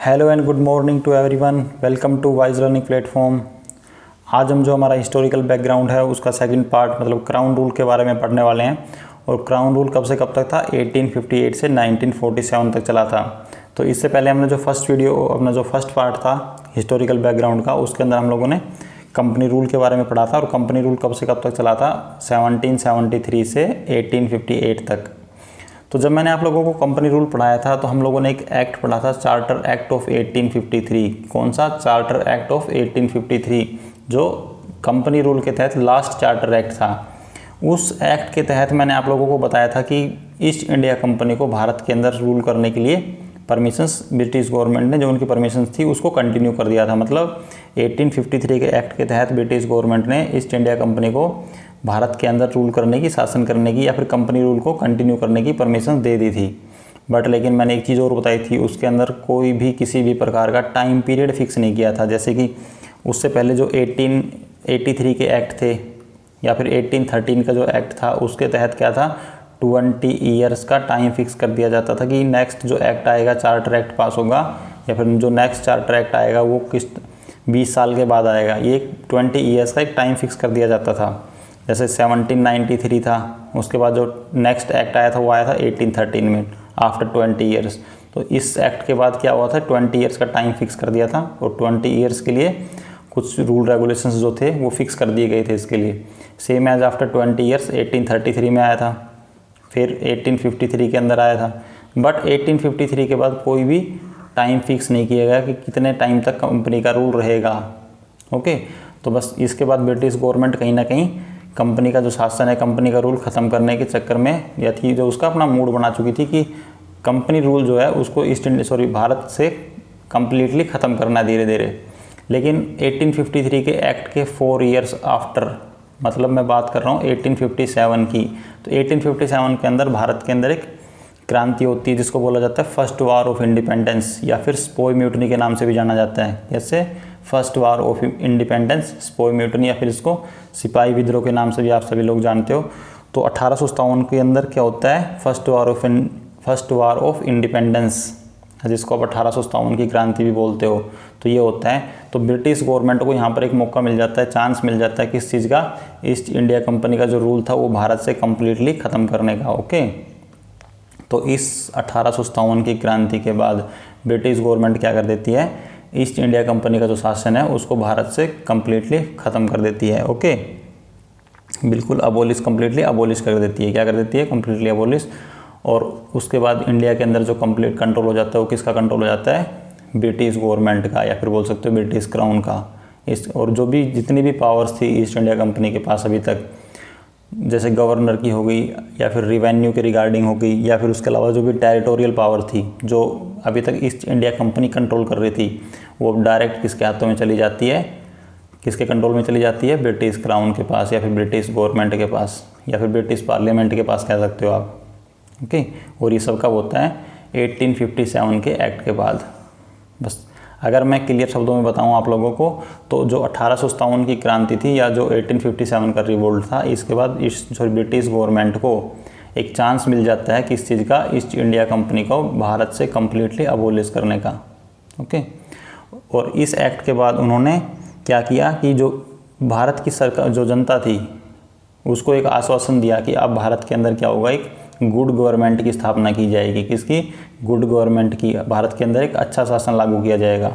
Hello and good morning to everyone, welcome to wise learning platform. आज हम जो हमारा हिस्टोरिकल बैकग्राउंड है उसका सेकंड पार्ट मतलब क्राउन रूल के बारे में पढ़ने वाले हैं। और क्राउन रूल कब से कब तक था? 1858 से 1947 तक चला था। तो इससे पहले हमने जो अपना जो फर्स्ट पार्ट था हिस्टोरिकल बैकग्राउंड का, उसके अंदर हम लोगों ने कंपनी रूल के बारे में पढ़ा था। और कंपनी रूल कब से कब तक चला था? 1773 से 1858 तक। तो जब मैंने आप लोगों को कंपनी रूल पढ़ाया था तो हम लोगों ने एक एक्ट पढ़ा था, चार्टर एक्ट ऑफ 1853। कौन सा? चार्टर एक्ट ऑफ 1853, जो कंपनी रूल के तहत लास्ट चार्टर एक्ट था। उस एक्ट के तहत मैंने आप लोगों को बताया था कि ईस्ट इंडिया कंपनी को भारत के अंदर रूल करने के लिए परमिशंस ब्रिटिश गवर्नमेंट ने जो उनकी परमिशंस थी उसको कंटिन्यू कर दिया था। मतलब 1853 के एक्ट के तहत ब्रिटिश गवर्नमेंट ने ईस्ट इंडिया कंपनी को भारत के अंदर रूल करने की, शासन करने की या फिर कंपनी रूल को कंटिन्यू करने की परमिशन दे दी थी। बट लेकिन मैंने एक चीज़ और बताई थी, उसके अंदर कोई भी किसी भी प्रकार का टाइम पीरियड फिक्स नहीं किया था। जैसे कि उससे पहले जो 1883 के एक्ट थे या फिर 1813 का जो एक्ट था उसके तहत क्या था, 20 ईयर्स का टाइम फिक्स कर दिया जाता था कि नेक्स्ट जो एक्ट आएगा, चार्टर एक्ट पास होगा या फिर जो नेक्स्ट चार्टर एक्ट आएगा वो किस 20 साल के बाद आएगा। ये 20 ईयर्स का एक टाइम फिक्स कर दिया जाता था। जैसे 1793 था, उसके बाद जो नेक्स्ट एक्ट आया था वो आया था 1813 में, आफ्टर 20 ईयर्स। तो इस एक्ट के बाद क्या हुआ था, 20 ईयर्स का टाइम फिक्स कर दिया था और 20 ईयर्स के लिए कुछ रूल रेगुलेशंस जो थे वो फिक्स कर दिए गए थे इसके लिए। सेम एज आफ्टर 20 ईयर्स 1833 में आया था, फिर 1853 के अंदर आया था। बट 1853 के बाद कोई भी टाइम फिक्स नहीं किया गया कि कितने टाइम तक कंपनी का रूल रहेगा। ओके, तो बस इसके बाद ब्रिटिश गवर्नमेंट कहीं ना कहीं कंपनी का जो शासन है, कंपनी का रूल ख़त्म करने के चक्कर में या थी जो उसका अपना मूड बना चुकी थी कि कंपनी रूल जो है उसको भारत से कम्प्लीटली ख़त्म करना है धीरे धीरे। लेकिन 1853 के एक्ट के 4 ईयर्स आफ्टर, मतलब मैं बात कर रहा हूँ 1857 की, तो 1857 के अंदर भारत के अंदर एक क्रांति होती है जिसको बोला जाता है फर्स्ट वार ऑफ इंडिपेंडेंस या फिर स्पोई म्यूटनी के नाम से भी जाना जाता है। जैसे first war of independence, sepoy mutiny या फिर इसको सिपाही विद्रोह के नाम से भी आप सभी लोग जानते हो। तो 1857 के अंदर क्या होता है, फर्स्ट वार ऑफ इंडिपेंडेंस, जिसको आप 1857 की क्रांति भी बोलते हो, तो ये होता है। तो ब्रिटिश गवर्नमेंट को यहाँ पर एक मौका मिल जाता है, चांस मिल जाता है किस चीज़ का, ईस्ट इंडिया कंपनी का जो रूल था वो भारत से कम्प्लीटली ख़त्म करने का। ओके, तो इस 1857 की क्रांति के बाद ब्रिटिश गवर्नमेंट क्या कर देती है, ईस्ट इंडिया कंपनी का जो शासन है उसको भारत से कम्प्लीटली ख़त्म कर देती है। ओके, बिल्कुल कम्प्लीटली अबोलिश कर देती है। क्या कर देती है? Completely abolish. और उसके बाद इंडिया के अंदर जो कंप्लीट कंट्रोल हो जाता है वो किसका कंट्रोल हो जाता है? ब्रिटिश गवर्नमेंट का या फिर बोल सकते हो ब्रिटिश क्राउन का। और जो भी जितनी भी पावर्स थी ईस्ट इंडिया कंपनी के पास अभी तक, जैसे गवर्नर की हो गई या फिर रिवेन्यू के रिगार्डिंग हो गई या फिर उसके अलावा जो भी टेरिटोरियल पावर थी जो अभी तक ईस्ट इंडिया कंपनी कंट्रोल कर रही थी, वो डायरेक्ट किसके हाथों में चली जाती है? किसके कंट्रोल में चली जाती है? ब्रिटिश क्राउन के पास या फिर ब्रिटिश गवर्नमेंट के पास या फिर ब्रिटिश पार्लियामेंट के पास कह सकते हो आप। ओके, और ये सब कब होता है? 1857 के एक्ट के बाद। बस अगर मैं क्लियर शब्दों में बताऊं आप लोगों को, तो जो 1857 की क्रांति थी या जो 1857 का रिवोल्ट था, इसके बाद ब्रिटिश गवर्नमेंट को एक चांस मिल जाता है किस चीज़ का, ईस्ट इंडिया कंपनी को भारत से कम्प्लीटली अबोलिश करने का। ओके, और इस एक्ट के बाद उन्होंने क्या किया कि जो भारत की सरकार, जो जनता थी, उसको एक आश्वासन दिया कि अब भारत के अंदर क्या होगा, एक गुड गवर्नमेंट की स्थापना की जाएगी। किसकी? गुड गवर्नमेंट की। भारत के अंदर एक अच्छा शासन लागू किया जाएगा।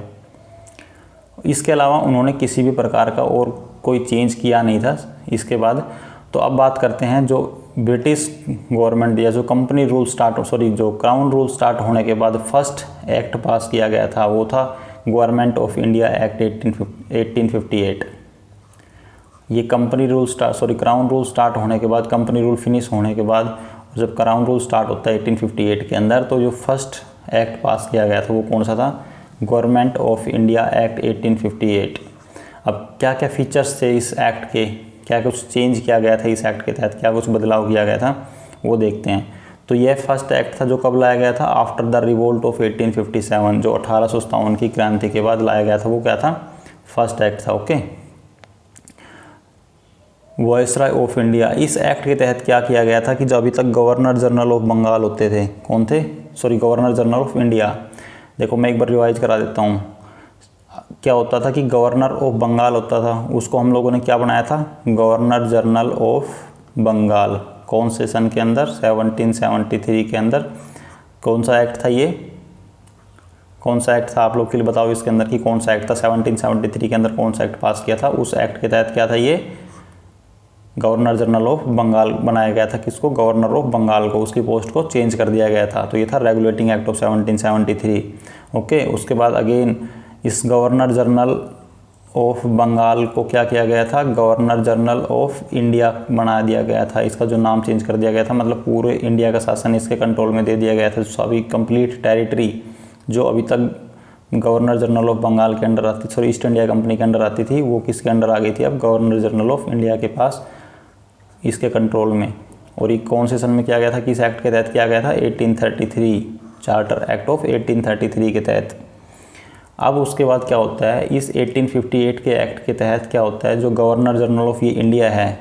इसके अलावा उन्होंने किसी भी प्रकार का और कोई चेंज किया नहीं था इसके बाद। तो अब बात करते हैं जो ब्रिटिश गवर्नमेंट या जो कंपनी रूल जो क्राउन रूल स्टार्ट होने के बाद फर्स्ट एक्ट पास किया गया था वो था गवर्नमेंट ऑफ इंडिया एक्ट 1858। ये company rule crown rule start होने के बाद, कंपनी रूल फिनिश होने के बाद जब क्राउन रूल स्टार्ट होता है 1858 के अंदर, तो जो फर्स्ट एक्ट पास किया गया था वो कौन सा था? Government of India act 1858। अब क्या क्या फीचर्स थे इस एक्ट के, क्या कुछ चेंज किया गया था इस एक्ट के तहत, क्या कुछ बदलाव किया गया था, वो देखते हैं। तो यह फर्स्ट एक्ट था जो कब लाया गया था? आफ्टर द रिवोल्ट ऑफ 1857, जो 1857 की क्रांति के बाद लाया गया था। वो क्या था? फर्स्ट एक्ट था। Okay, viceroy of India. इस एक्ट के तहत क्या किया गया था कि जो अभी तक गवर्नर जनरल ऑफ बंगाल होते थे, कौन थे? गवर्नर जनरल ऑफ इंडिया, देखो मैं एक बार रिवाइज करा देता हूँ। क्या होता था कि गवर्नर ऑफ बंगाल होता था, उसको हम लोगों ने क्या बनाया था, गवर्नर जनरल ऑफ बंगाल। कौन से सन के अंदर, 1773 के अंदर। कौन सा एक्ट था ये, कौन सा एक्ट था आप लोग के लिए बताओ इसके अंदर कि कौन सा एक्ट था 1773 के अंदर, कौन सा एक्ट पास किया था। उस एक्ट के तहत क्या था, ये गवर्नर जनरल ऑफ बंगाल बनाया गया था। किसको, गवर्नर ऑफ बंगाल को, उसकी पोस्ट को चेंज कर दिया गया था। तो ये था रेगुलेटिंग एक्ट ऑफ 1773। ओके, उसके बाद अगेन इस गवर्नर जनरल ऑफ बंगाल को क्या किया गया था, गवर्नर जनरल ऑफ इंडिया बना दिया गया था। इसका जो नाम चेंज कर दिया गया था, मतलब पूरे इंडिया का शासन इसके कंट्रोल में दे दिया गया था। सभी कंप्लीट टेरिटरी जो अभी तक गवर्नर जनरल ऑफ बंगाल के अंडर आती, सॉरी ईस्ट इंडिया कंपनी के अंडर आती थी, वो किसके अंडर आ गई थी, अब गवर्नर जनरल ऑफ इंडिया के पास, इसके कंट्रोल में। और ये कौन से सन में किया गया था, किस एक्ट के तहत किया गया था, 1833, चार्टर एक्ट ऑफ 1833 के तहत। अब उसके बाद क्या होता है, इस 1858 के एक्ट के तहत क्या होता है, जो गवर्नर जनरल ऑफ ये इंडिया है,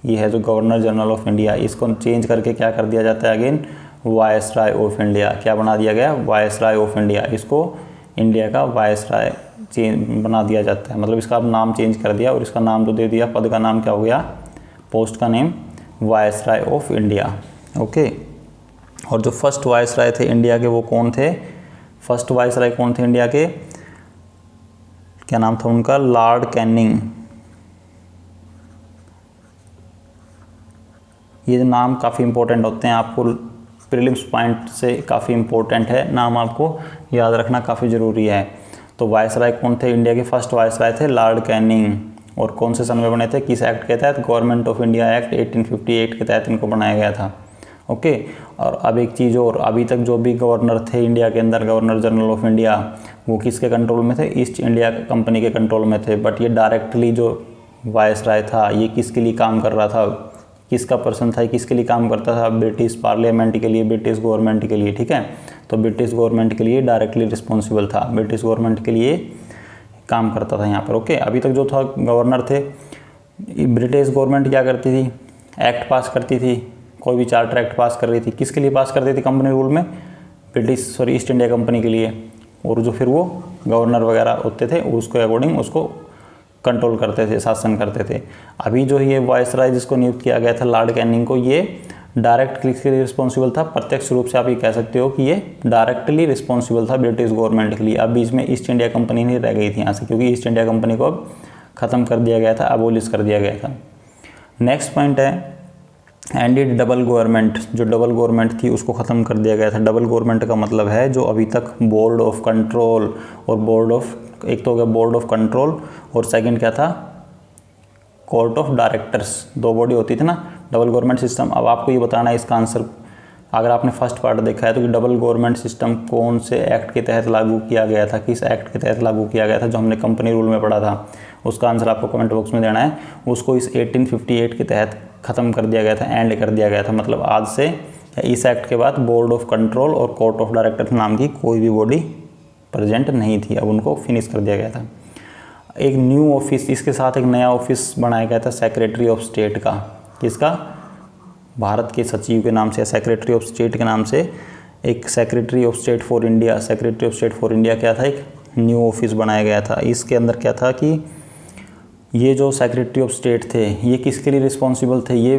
ये है जो गवर्नर जनरल ऑफ इंडिया, इसको चेंज करके क्या कर दिया जाता है अगेन, वायसराय ऑफ इंडिया। क्या बना दिया गया, वायसराय ऑफ इंडिया। इसको इंडिया का वायसराय चेंज बना दिया जाता है, मतलब इसका अब नाम चेंज कर दिया और इसका नाम तो दे दिया, पद का नाम क्या हो गया, पोस्ट का name viceroy of India. Okay, और जो फर्स्ट वायसराय थे इंडिया के वो कौन थे, फर्स्ट वायसराय कौन थे इंडिया के, क्या नाम था उनका, लॉर्ड कैनिंग। ये नाम काफ़ी इंपॉर्टेंट होते हैं, आपको प्रीलिम्स पॉइंट से काफ़ी इंपॉर्टेंट है, नाम आपको याद रखना काफ़ी ज़रूरी है। तो वायसराय कौन थे, इंडिया के फर्स्ट वायसराय थे लॉर्ड कैनिंग। और कौन से सन में बने थे, किस एक्ट के तहत, गवर्नमेंट ऑफ इंडिया एक्ट 1858 के तहत इनको बनाया गया था। ओके, और अब एक चीज़ और, अभी तक जो भी गवर्नर थे इंडिया के अंदर, गवर्नर जनरल ऑफ इंडिया, वो किसके कंट्रोल में थे, ईस्ट इंडिया कंपनी के कंट्रोल में थे। बट ये डायरेक्टली जो वायसराय था ये किसके लिए काम कर रहा था, किसका पर्सन था, किसके लिए काम करता था, ब्रिटिश पार्लियामेंट के लिए, ब्रिटिश गवर्नमेंट के लिए। ठीक है, तो ब्रिटिश गवर्नमेंट के लिए डायरेक्टली रिस्पॉन्सिबल था, ब्रिटिश गवर्नमेंट के लिए काम करता था यहाँ पर। ओके, अभी तक जो था गवर्नर थे, ब्रिटिश गवर्नमेंट क्या करती थी, एक्ट पास करती थी, कोई भी चार्टर एक्ट पास कर रही थी, किसके लिए पास करती थी, कंपनी रूल में, ईस्ट इंडिया कंपनी के लिए। और जो फिर वो गवर्नर वगैरह होते थे उसके अकॉर्डिंग उसको कंट्रोल करते थे, शासन करते थे। अभी जो ये वायसराय जिसको नियुक्त किया गया था लॉर्ड कैनिंग को, ये डायरेक्ट के लिए रिस्पॉन्सिबल था, प्रत्यक्ष रूप से आप ये कह सकते हो कि ये डायरेक्टली रिस्पॉन्सिबल था ब्रिटिश गवर्नमेंट के लिए। अब बीच में ईस्ट इंडिया कंपनी नहीं रह गई थी यहाँ से, क्योंकि ईस्ट इंडिया कंपनी को अब ख़त्म कर दिया गया था, अबोलिश कर दिया गया था। नेक्स्ट पॉइंट है एंडेड डबल गवर्नमेंट। जो डबल गवर्नमेंट थी उसको ख़त्म कर दिया गया था। डबल गवर्नमेंट का मतलब है जो अभी तक बोर्ड ऑफ कंट्रोल और बोर्ड ऑफ, एक तो हो गया बोर्ड ऑफ कंट्रोल और सेकंड क्या था, कोर्ट ऑफ डायरेक्टर्स, दो बॉडी होती थी ना डबल गवर्नमेंट सिस्टम। अब आपको ये बताना है इसका आंसर, अगर आपने फर्स्ट पार्ट देखा है तो कि डबल गवर्नमेंट सिस्टम कौन से एक्ट के तहत लागू किया गया था, किस एक्ट के तहत लागू किया गया था, जो हमने कंपनी रूल में पढ़ा था, उसका आंसर आपको कमेंट बॉक्स में देना है। उसको इस 1858 के तहत ख़त्म कर दिया गया था, एंड कर दिया गया था। मतलब आज से इस एक्ट के बाद बोर्ड ऑफ कंट्रोल और कोर्ट ऑफ डायरेक्टर्स नाम की कोई भी बॉडी प्रेजेंट नहीं थी, अब उनको फिनिश कर दिया गया था। एक न्यू ऑफिस, इसके साथ एक नया ऑफिस बनाया गया था सेक्रेटरी ऑफ स्टेट का। किसका, भारत के सचिव के नाम से, सेक्रेटरी ऑफ स्टेट के नाम से एक secretary of state for India, secretary of state for India क्या था, एक न्यू ऑफिस बनाया गया था। इसके अंदर क्या था कि ये जो सेक्रेटरी ऑफ स्टेट थे ये किसके लिए रिस्पॉन्सिबल थे, ये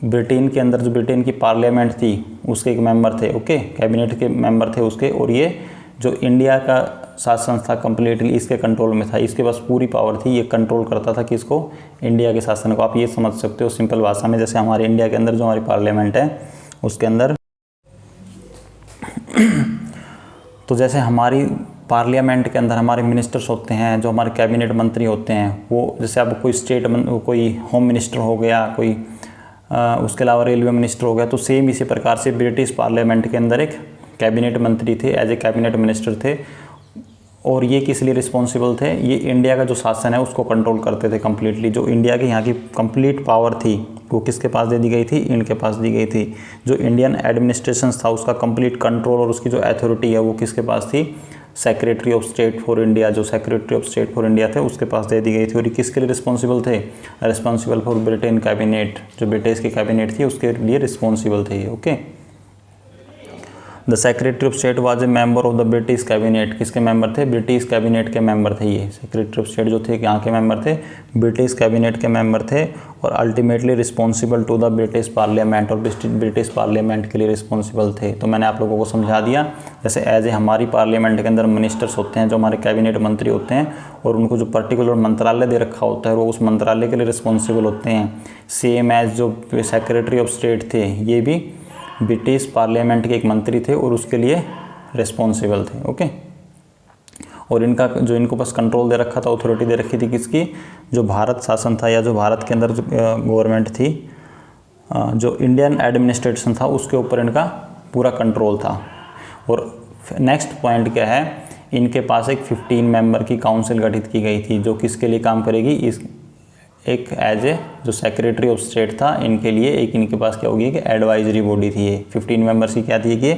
ब्रिटेन के अंदर जो ब्रिटेन की पार्लियामेंट थी उसके एक मेंबर थे। ओके, कैबिनेट के मेंबर थे उसके, और ये जो इंडिया का शासन था कम्प्लीटली इसके कंट्रोल में था, इसके पास पूरी पावर थी, ये कंट्रोल करता था किसको, इंडिया के शासन को। आप ये समझ सकते हो सिंपल भाषा में, जैसे हमारे इंडिया के अंदर जो हमारी पार्लियामेंट है उसके अंदर तो जैसे हमारी पार्लियामेंट के अंदर हमारे मिनिस्टर्स होते हैं, जो हमारे कैबिनेट मंत्री होते हैं, वो जैसे अब कोई कोई होम मिनिस्टर हो गया, कोई उसके अलावा रेलवे मिनिस्टर हो गया, तो सेम इसी प्रकार से ब्रिटिश पार्लियामेंट के अंदर एक कैबिनेट मंत्री थे, एज ए कैबिनेट मिनिस्टर थे। और ये किस लिए रिस्पॉन्सिबल थे, ये इंडिया का जो शासन है उसको कंट्रोल करते थे कम्प्लीटली। जो इंडिया के यहाँ की कंप्लीट पावर थी वो किसके पास दे दी गई थी, इनके पास दी गई थी। जो इंडियन एडमिनिस्ट्रेशन था उसका कंप्लीट कंट्रोल और उसकी जो अथॉरिटी है वो किसके पास थी, secretary of state for India, जो secretary of state for India थे उसके पास दे दी गई थी। और ये किसके लिए रिस्पॉन्सिबल थे, रिस्पॉन्सिबल फॉर ब्रिटेन कैबिनेट, जो ब्रिटिश की कैबिनेट थी उसके लिए रिस्पॉन्सिबल थे। Okay, the secretary of state was a member of the British cabinet. किसके मेंबर थे? ब्रिटिश कैबिनेट के मेंबर थे। ये सेक्रेटरी ऑफ स्टेट जो थे यहाँ के मेंबर थे, ब्रिटिश कैबिनेट के मेंबर थे, और ultimately responsible to the British parliament, और ब्रिटिश पार्लियामेंट के लिए रिस्पॉन्सिबल थे। तो मैंने आप लोगों को समझा दिया, जैसे एज ए हमारी पार्लियामेंट के अंदर मिनिस्टर्स होते हैं, जो हमारे कैबिनेट मंत्री होते हैं, और उनको जो पर्टिकुलर मंत्रालय दे रखा होता है वो उस मंत्रालय के लिए रिस्पॉन्सिबल होते हैं। सेम एज जो सेक्रेटरी ऑफ स्टेट थे, ये भी ब्रिटिश पार्लियामेंट के एक मंत्री थे और उसके लिए रिस्पॉन्सिबल थे। ओके, और इनका जो इनको बस कंट्रोल दे रखा था, अथॉरिटी दे रखी थी किसकी? जो भारत शासन था या जो भारत के अंदर जो गवर्नमेंट थी, जो इंडियन एडमिनिस्ट्रेशन था, उसके ऊपर इनका पूरा कंट्रोल था। और नेक्स्ट पॉइंट क्या है? इनके पास एक 15 मेंबर की काउंसिल गठित की गई थी, जो किसके लिए काम करेगी? इस एक एज ए जो सेक्रेटरी ऑफ स्टेट था, इनके लिए एक इनके पास क्या होगी कि एडवाइजरी बॉडी थी। ये 15 मेंबर्स की क्या थी कि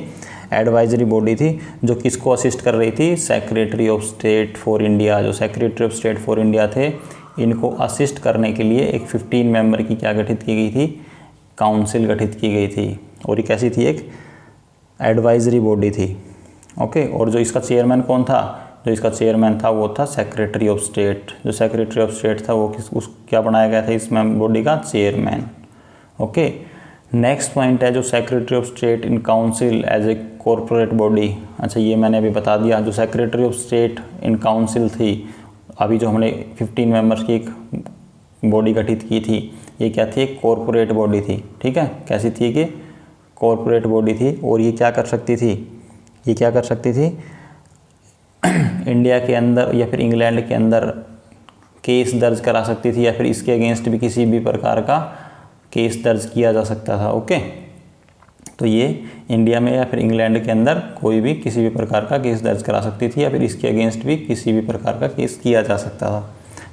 एडवाइजरी बॉडी थी, जो किसको असिस्ट कर रही थी? Secretary of state for India. जो secretary of state for India थे, इनको असिस्ट करने के लिए एक 15 मेंबर की क्या गठित की गई थी? काउंसिल गठित की गई थी। और ये कैसी थी? एक एडवाइजरी बॉडी थी। ओके, और जो इसका चेयरमैन कौन था? जो इसका चेयरमैन था वो था सेक्रेटरी ऑफ स्टेट। जो सेक्रेटरी ऑफ स्टेट था वो क्या बनाया गया था? इस बॉडी का चेयरमैन। ओके, नेक्स्ट पॉइंट है जो secretary of state in council as a corporate body. अच्छा, ये मैंने अभी बता दिया। जो secretary of state in council थी, अभी जो हमने 15 मेंबर्स की एक बॉडी गठित की थी, ये क्या थी? एक कॉरपोरेट बॉडी थी। ठीक है, कैसी थी कि कॉरपोरेट बॉडी थी। और ये क्या कर सकती थी? ये क्या कर सकती थी? इंडिया के अंदर या फिर इंग्लैंड के अंदर केस दर्ज करा सकती थी, या फिर इसके अगेंस्ट भी किसी भी प्रकार का केस दर्ज किया जा सकता था। ओके, तो ये इंडिया में या फिर इंग्लैंड के अंदर कोई भी किसी भी प्रकार का केस दर्ज करा सकती थी, या फिर इसके अगेंस्ट भी किसी भी प्रकार का केस किया जा सकता था।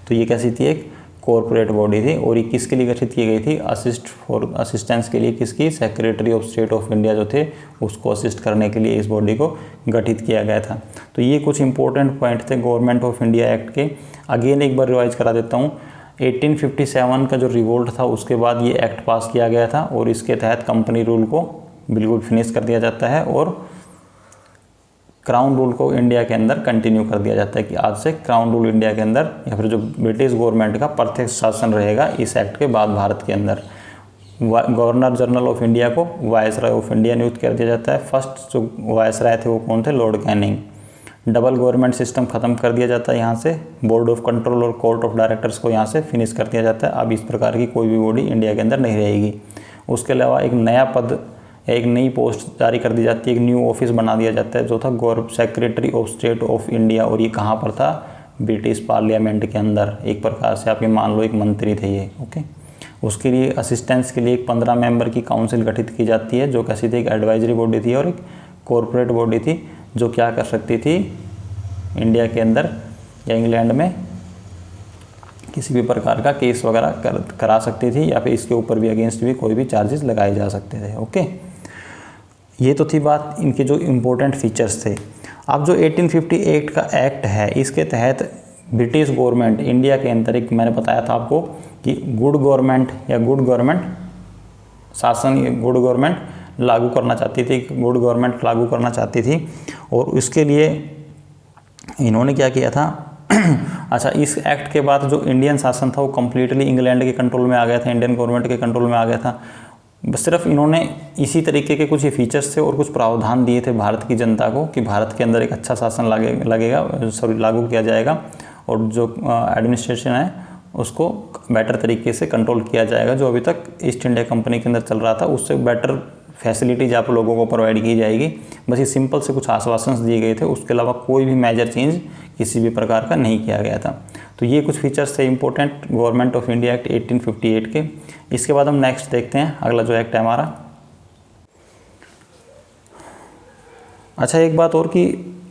तो ये कैसी थी? एक कॉरपोरेट बॉडी थी। और ये किसके लिए गठित की गई थी? असिस्टेंस के लिए। किसकी? Secretary of state of India जो थे, उसको असिस्ट करने के लिए इस बॉडी को गठित किया गया था। तो ये कुछ इंपॉर्टेंट पॉइंट थे गवर्नमेंट ऑफ इंडिया एक्ट के। अगेन एक बार रिवाइज करा देता हूँ। 1857 का जो रिवोल्ट था, उसके बाद ये एक्ट पास किया गया था, और इसके तहत कंपनी रूल को बिल्कुल फिनिश कर दिया जाता है, और क्राउन रूल को इंडिया के अंदर कंटिन्यू कर दिया जाता है कि आज से क्राउन रूल इंडिया के अंदर, या फिर जो ब्रिटिश गवर्नमेंट का प्रत्यक्ष शासन रहेगा इस एक्ट के बाद भारत के अंदर। गवर्नर जनरल ऑफ इंडिया को वायसराय ऑफ इंडिया नियुक्त कर दिया जाता है। फर्स्ट जो वायसराय थे वो कौन थे? Lord Canning. Double government system खत्म कर दिया जाता है यहाँ से। बोर्ड ऑफ कंट्रोल और कोर्ट ऑफ डायरेक्टर्स को यहाँ से फिनिश कर दिया जाता है। अब इस प्रकार की कोई भी बॉडी इंडिया के अंदर नहीं रहेगी। उसके अलावा एक नया पद, एक नई पोस्ट जारी कर दी जाती है, एक न्यू ऑफिस बना दिया जाता है, जो था secretary of state of India. और ये कहाँ पर था? ब्रिटिश पार्लियामेंट के अंदर। एक प्रकार से आप ये मान लो एक मंत्री थे ये। ओके, उसके लिए असिस्टेंस के लिए एक 15 मेंबर की काउंसिल गठित की जाती है, जो कैसी थी? एक एडवाइजरी बॉडी थी और एक कॉरपोरेट बॉडी थी, जो क्या कर सकती थी? इंडिया के अंदर या इंग्लैंड में किसी भी प्रकार का केस वगैरह करा सकती थी, या फिर इसके ऊपर भी अगेंस्ट भी कोई भी चार्जेस लगाए जा सकते थे। ओके, ये तो थी बात इनके जो इम्पोर्टेंट फीचर्स थे। अब जो 1858 का एक्ट है, इसके तहत ब्रिटिश गवर्नमेंट इंडिया के अंदर, एक मैंने बताया था आपको कि गुड गवर्नमेंट या गुड गवर्नमेंट शासन, गुड गवर्नमेंट लागू करना चाहती थी, गुड गवर्नमेंट लागू करना चाहती थी। और इसके लिए इन्होंने क्या किया था? अच्छा, इस एक्ट के बाद जो इंडियन शासन था वो कम्प्लीटली इंग्लैंड के कंट्रोल में आ गया था, इंडियन गवर्नमेंट के कंट्रोल में आ गया था। बस सिर्फ इन्होंने इसी तरीके के कुछ फीचर्स थे और कुछ प्रावधान दिए थे भारत की जनता को कि भारत के अंदर एक अच्छा शासन लागू किया जाएगा, और जो एडमिनिस्ट्रेशन है उसको बेटर तरीके से कंट्रोल किया जाएगा। जो अभी तक ईस्ट इंडिया कंपनी के अंदर चल रहा था, उससे बेटर फैसिलिटीज आप लोगों को प्रोवाइड की जाएगी। बस ये सिंपल से कुछ आश्वासन दिए गए थे, उसके अलावा कोई भी मेजर चेंज किसी भी प्रकार का नहीं किया गया था। तो ये कुछ फीचर्स थे important government of India act 1858 के। इसके बाद हम नेक्स्ट देखते हैं अगला जो एक्ट है हमारा। अच्छा, एक बात और कि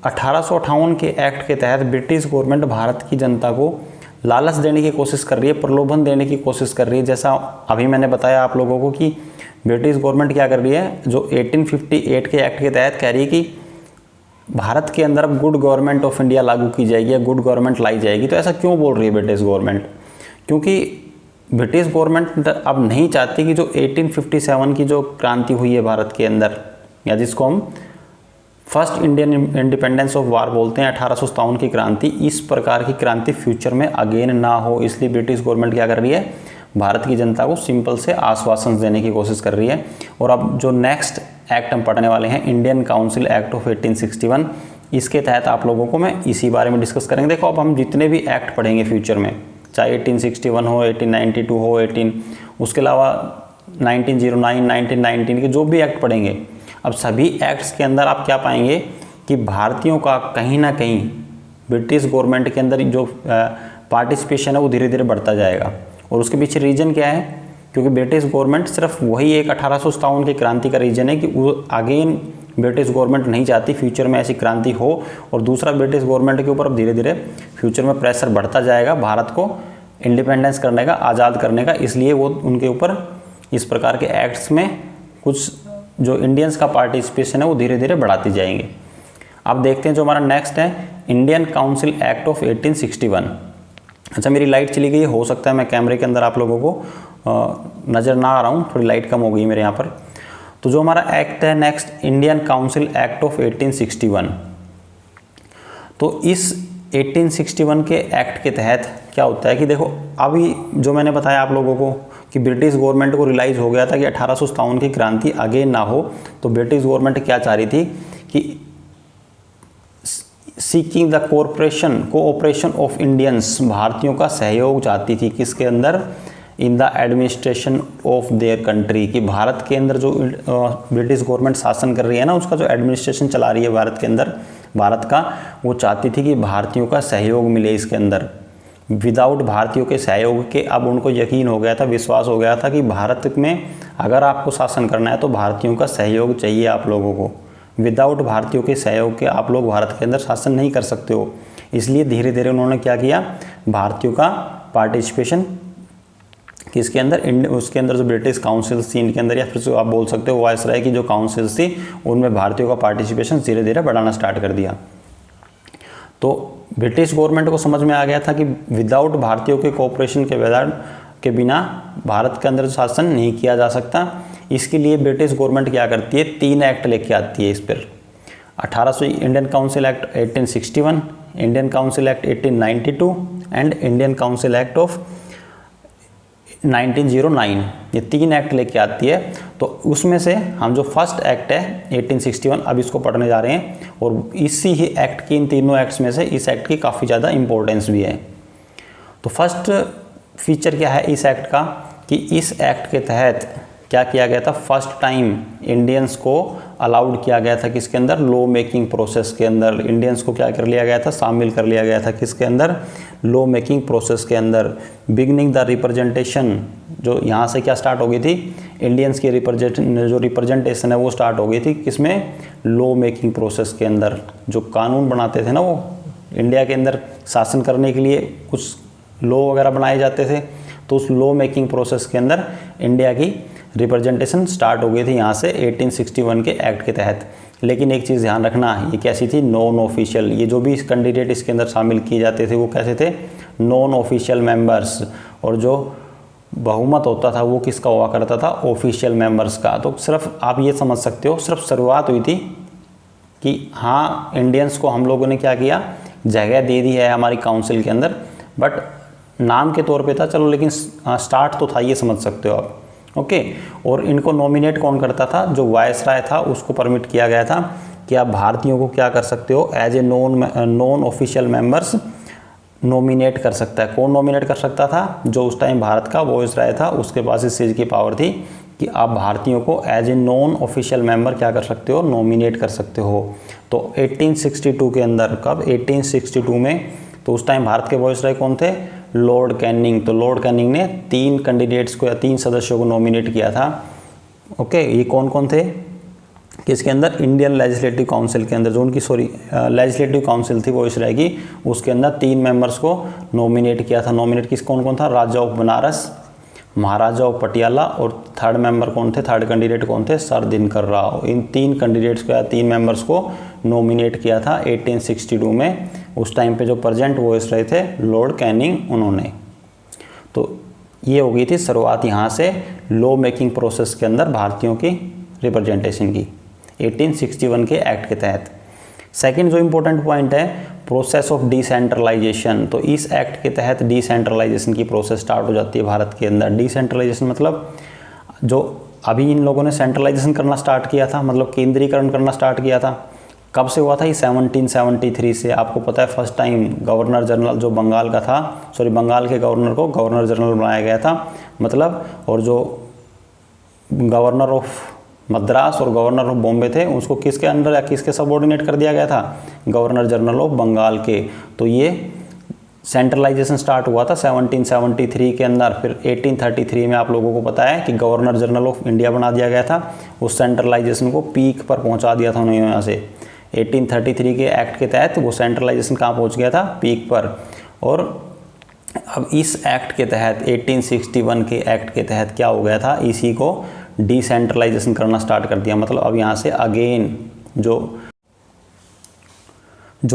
1858 के एक्ट के तहत ब्रिटिश गवर्नमेंट भारत की जनता को लालच देने की कोशिश कर रही है, प्रलोभन देने की कोशिश कर रही है। जैसा अभी मैंने बताया आप लोगों को कि ब्रिटिश गवर्नमेंट क्या कर रही है, जो 1858 के एक्ट के तहत कह रही है कि भारत के अंदर अब गुड गवर्नमेंट ऑफ इंडिया लागू की जाएगी या गुड गवर्नमेंट लाई जाएगी। तो ऐसा क्यों बोल रही है ब्रिटिश गवर्नमेंट? क्योंकि ब्रिटिश गवर्नमेंट अब नहीं चाहती कि जो 1857 की जो क्रांति हुई है भारत के अंदर, या जिसको हम first Indian independence of war बोलते हैं 1857 की क्रांति। इस प्रकार की क्रांति फ्यूचर में अगेन ना हो, इसलिए ब्रिटिश गवर्नमेंट क्या कर रही है, भारत की जनता को सिंपल से आश्वासन देने की कोशिश कर रही है। और अब जो नेक्स्ट एक्ट हम पढ़ने वाले हैं, इंडियन काउंसिल एक्ट ऑफ 1861, इसके तहत आप लोगों को मैं इसी बारे में डिस्कस करेंगे। देखो अब हम जितने भी एक्ट पढ़ेंगे फ्यूचर में, चाहे 1861 हो, 1892 हो, उसके अलावा 1909, 1919 के जो भी एक्ट पढ़ेंगे, अब सभी एक्ट्स के अंदर आप क्या पाएंगे कि भारतीयों का कहीं ना कहीं ब्रिटिश गवर्नमेंट के अंदर जो पार्टिसिपेशन है वो धीरे धीरे बढ़ता जाएगा। और उसके पीछे रीज़न क्या है, क्योंकि ब्रिटिश गवर्नमेंट सिर्फ वही एक 1857 की क्रांति का रीज़न है कि वो अगेन ब्रिटिश गवर्नमेंट नहीं चाहती फ्यूचर में ऐसी क्रांति हो। और दूसरा, ब्रिटिश गवर्नमेंट के ऊपर अब धीरे धीरे फ्यूचर में प्रेशर बढ़ता जाएगा भारत को इंडिपेंडेंस करने का, आज़ाद करने का, इसलिए वो उनके ऊपर इस प्रकार के एक्ट्स में कुछ जो इंडियंस का पार्टिसिपेशन है वो धीरे धीरे बढ़ाती जाएंगे। अब देखते हैं जो हमारा नेक्स्ट है, इंडियन काउंसिल एक्ट ऑफ 1861। अच्छा मेरी लाइट चली गई है, हो सकता है मैं कैमरे के अंदर आप लोगों को नज़र ना आ रहा हूँ, थोड़ी लाइट कम हो गई मेरे यहाँ पर। तो जो हमारा एक्ट है next, Indian council act of 1861। तो इस 1861 के एक्ट के तहत क्या होता है कि देखो अभी जो मैंने बताया आप लोगों को कि ब्रिटिश गवर्नमेंट को रियलाइज़ हो गया था कि 1857 की क्रांति अगेन ना हो, तो ब्रिटिश गवर्नमेंट क्या चाह रही थी कि seeking the cooperation of Indians, भारतीयों का सहयोग चाहती थी किसके अंदर, in the administration of their country, कि भारत के अंदर जो ब्रिटिश गवर्नमेंट शासन कर रही है ना, उसका जो एडमिनिस्ट्रेशन चला रही है भारत के अंदर, भारत का, वो चाहती थी कि भारतीयों का सहयोग मिले इसके अंदर। विदाउट भारतीयों के सहयोग के अब उनको यकीन हो गया था, विश्वास हो गया था कि भारत में अगर आपको शासन करना है तो भारतीयों का सहयोग चाहिए आप लोगों को। विदाउट भारतीयों के सहयोग के आप लोग भारत के अंदर शासन नहीं कर सकते हो। इसलिए धीरे धीरे उन्होंने क्या किया, भारतीयों का पार्टिसिपेशन किसके अंदर, उसके अंदर जो ब्रिटिश काउंसिल थी इनके अंदर, या फिर जो आप बोल सकते हो वायसराय की जो काउंसिल थी, उनमें भारतीयों का पार्टिसिपेशन धीरे धीरे बढ़ाना स्टार्ट कर दिया। तो ब्रिटिश गवर्नमेंट को समझ में आ गया था कि विदाउट भारतीयों के कोऑपरेशन के बिना भारत के अंदर शासन नहीं किया जा सकता। इसके लिए ब्रिटिश गवर्नमेंट क्या करती है, 3 एक्ट लेके आती है इस पर। 1800 Indian council act 1861, Indian council act 1892 and Indian council act of 1909, ये 3 एक्ट लेके आती है। तो उसमें से हम जो फर्स्ट एक्ट है 1861 अब इसको पढ़ने जा रहे हैं, और इसी ही एक्ट की, इन तीनों एक्ट्स में से इस एक्ट की काफ़ी ज़्यादा इंपॉर्टेंस भी है। तो फर्स्ट फीचर क्या है इस एक्ट का, कि इस एक्ट के तहत क्या किया गया था, फर्स्ट टाइम इंडियंस को अलाउड किया गया था किसके अंदर, लॉ मेकिंग प्रोसेस के अंदर इंडियंस को क्या कर लिया गया था, शामिल कर लिया गया था किसके अंदर, लॉ मेकिंग प्रोसेस के अंदर। बिगनिंग द रिप्रेजेंटेशन, जो यहाँ से क्या स्टार्ट हो गई थी, इंडियंस की जो रिप्रेजेंटेशन है वो स्टार्ट हो गई थी किसमें, लॉ मेकिंग प्रोसेस के अंदर। जो कानून बनाते थे ना वो इंडिया के अंदर शासन करने के लिए कुछ लॉ वगैरह बनाए जाते थे, तो उस लॉ मेकिंग प्रोसेस के अंदर इंडिया की रिप्रेजेंटेशन स्टार्ट हो गई थी यहाँ से 1861 के एक्ट के तहत। लेकिन एक चीज़ ध्यान रखना, ये कैसी थी, नॉन ऑफिशियल। ये जो भी कैंडिडेट इसके अंदर शामिल किए जाते थे वो कैसे थे, नॉन ऑफिशियल मेंबर्स। और जो बहुमत होता था वो किसका हुआ करता था, ऑफिशियल मेंबर्स का। तो सिर्फ आप ये समझ सकते हो, सिर्फ शुरुआत हुई थी कि हाँ इंडियंस को हम लोगों ने क्या किया, जगह दे दी है हमारी काउंसिल के अंदर, बट नाम के तौर पे था चलो, लेकिन स्टार्ट तो था, ये समझ सकते हो आप। ओके। और इनको नॉमिनेट कौन करता था, जो वायसराय था उसको परमिट किया गया था कि आप भारतीयों को क्या कर सकते हो, as a non official members nominate कर सकता है। कौन नॉमिनेट कर सकता था, जो उस टाइम भारत का वायसराय था, उसके पास इस चीज़ की पावर थी कि आप भारतीयों को as a non official member क्या कर सकते हो, नॉमिनेट कर सकते हो। तो 1862 के अंदर, कब, 1862 में, तो उस टाइम भारत के वायसराय कौन थे, लॉर्ड कैनिंग। तो लॉर्ड कैनिंग ने 3 कैंडिडेट्स को या 3 सदस्यों को नॉमिनेट किया था। ओके, ये कौन कौन थे, किसके अंदर, इंडियन लेजिस्लेटिव काउंसिल के अंदर, जो उनकी लेजिस्लेटिव काउंसिल थी वायसराय की, उसके अंदर 3 मेंबर्स को नॉमिनेट किया था। नॉमिनेट किस कौन कौन था, राजा ऑफ बनारस, महाराजा ऑफ पटियाला, और थर्ड मेंबर कौन थे, थर्ड कैंडिडेट कौन थे, सर दिनकर राव। इन 3 कैंडिडेट्स को या 3 मेंबर्स को नॉमिनेट किया था 1862 में। उस टाइम पे जो प्रेजेंट वायसराय थे लॉर्ड कैनिंग, उन्होंने। तो ये हो गई थी शुरुआत यहाँ से लॉ मेकिंग प्रोसेस के अंदर भारतीयों की रिप्रेजेंटेशन की 1861 के एक्ट के तहत। सेकंड जो इम्पोर्टेंट पॉइंट है, प्रोसेस ऑफ डिसेंट्रलाइजेशन। तो इस एक्ट के तहत डिसेंट्रलाइजेशन की प्रोसेस स्टार्ट हो जाती है भारत के अंदर। डिसेंट्रलाइजेशन मतलब जो अभी इन लोगों ने सेंट्रलाइजेशन करना स्टार्ट किया था, मतलब केंद्रीकरण करना स्टार्ट किया था, कब से हुआ था? ये 1773 से। आपको पता है फर्स्ट टाइम गवर्नर जनरल जो बंगाल का था, बंगाल के गवर्नर को गवर्नर जनरल बनाया गया था, मतलब, और जो गवर्नर ऑफ मद्रास और गवर्नर ऑफ बॉम्बे थे उसको किसके अंडर या किसके सबऑर्डिनेट कर दिया गया था? गवर्नर जनरल ऑफ बंगाल के। तो ये सेंट्रलाइजेशन स्टार्ट हुआ था 1773 के अंदर। फिर 1833 में आप लोगों को पता है कि गवर्नर जनरल ऑफ इंडिया बना दिया गया था। उस सेंट्रलाइजेशन को पीक पर पहुंचा दिया था उन्होंने यहाँ से। 1833 के एक्ट के तहत वो सेंट्रलाइजेशन कहाँ पहुंच गया था? पीक पर। और अब इस एक्ट के तहत 1861 के एक्ट के तहत क्या हो गया था? इसी को डिसेंट्रलाइजेशन करना स्टार्ट कर दिया। मतलब अब यहाँ से अगेन जो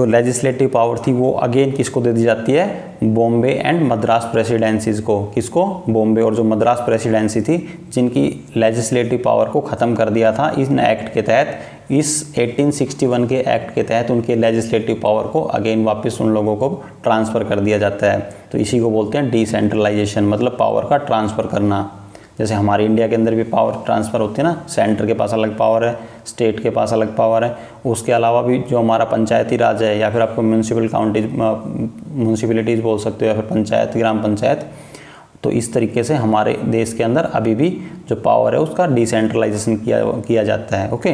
लेजिस्लेटिव पावर थी वो अगेन किसको दे दी जाती है? बॉम्बे एंड मद्रास प्रेसिडेंसीज को। किसको? बॉम्बे और जो मद्रास प्रेसिडेंसी थी, जिनकी लेजिस्लेटिव पावर को ख़त्म कर दिया था इन एक्ट के तहत। इस 1861 के एक्ट के तहत उनके लेजिस्लेटिव पावर को अगेन वापस उन लोगों को ट्रांसफ़र कर दिया जाता है। तो इसी को बोलते हैं डिसेंट्रलाइजेशन, मतलब पावर का ट्रांसफ़र करना। जैसे हमारे इंडिया के अंदर भी पावर ट्रांसफ़र होती है ना, सेंटर के पास अलग पावर है, स्टेट के पास अलग पावर है। उसके अलावा भी जो हमारा पंचायती राज है, या फिर आपको म्यूनसिपलिटीज़ बोल सकते हो, या फिर पंचायत, ग्राम पंचायत। तो इस तरीके से हमारे देश के अंदर अभी भी जो पावर है उसका डिसेंट्रलाइजेशन किया जाता है। ओके,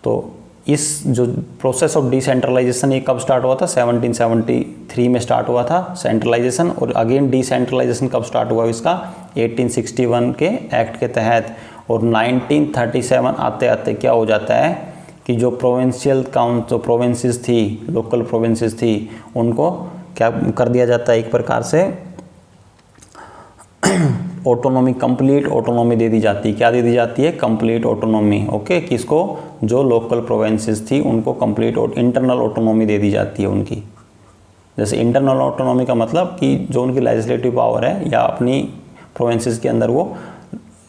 तो इस जो प्रोसेस ऑफ डिसेंट्रलाइजेशन ये कब स्टार्ट हुआ था? 1773 में स्टार्ट हुआ था सेंट्रलाइजेशन। और अगेन डिसेंट्रलाइजेशन कब स्टार्ट हुआ इसका? 1861 के एक्ट के तहत। और 1937 आते आते क्या हो जाता है कि जो प्रोविंशियल जो प्रोविंसेस थी, लोकल प्रोविंसेस थी, उनको क्या कर दिया जाता है? एक प्रकार से ऑटोनॉमी, कंप्लीट ऑटोनॉमी दे दी जाती है। क्या दे दी जाती है? Complete autonomy. ओके, किसको? जो लोकल प्रोविंसेस थी उनको कंप्लीट इंटरनल ऑटोनॉमी दे दी जाती है उनकी। जैसे इंटरनल ऑटोनॉमी का मतलब कि जो उनकी लेजिस्लेटिव पावर है, या अपनी प्रोविंसेस के अंदर वो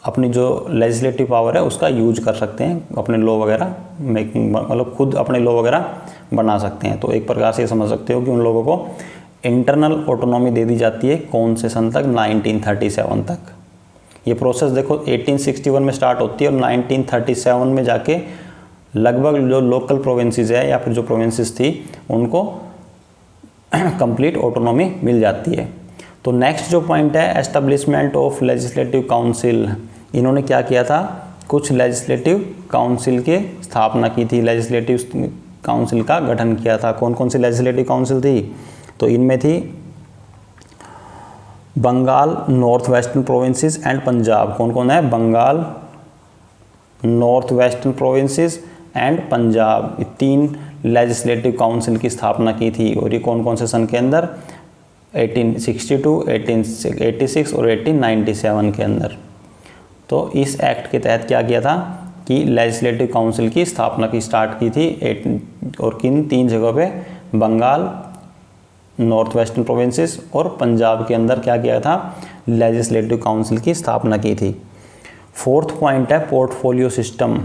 अपनी जो लेजिस्लेटिव पावर है उसका यूज कर सकते हैं, अपने लॉ वगैरह मेकिंग, मतलब खुद अपने लॉ वगैरह बना सकते हैं। तो एक प्रकार से समझ सकते हो कि उन लोगों को इंटरनल ऑटोनॉमी दे दी जाती है। कौन से सन तक? 1937 तक। ये प्रोसेस देखो 1861 में स्टार्ट होती है और 1937 में जाके लगभग जो लोकल प्रोविंसेस है या फिर जो प्रोविंसेस थी उनको कंप्लीट ऑटोनॉमी मिल जाती है। तो नेक्स्ट जो पॉइंट है, एस्टेब्लिशमेंट ऑफ लेजिस्लेटिव काउंसिल। इन्होंने क्या किया था? कुछ लेजिस्लेटिव काउंसिल की स्थापना की थी, लेजिस्लेटिव काउंसिल का गठन किया था। कौन कौन सी लेजिस्लेटिव काउंसिल थी? तो इनमें थी Bengal, north western provinces and Punjab. कौन कौन है? Bengal, north western provinces and Punjab. 3 legislative council की स्थापना की थी। और ये कौन कौन से सन के अंदर? 1862, 1886 और 1897 के अंदर। तो इस एक्ट के तहत क्या किया था कि लेजिस्लेटिव काउंसिल की स्थापना की स्टार्ट की थी। और किन 3 जगहों पे? बंगाल, नॉर्थ वेस्टर्न प्रोविंसेस और पंजाब के अंदर क्या किया था? लेजिस्लेटिव काउंसिल की स्थापना की थी। 4th पॉइंट है पोर्टफोलियो सिस्टम।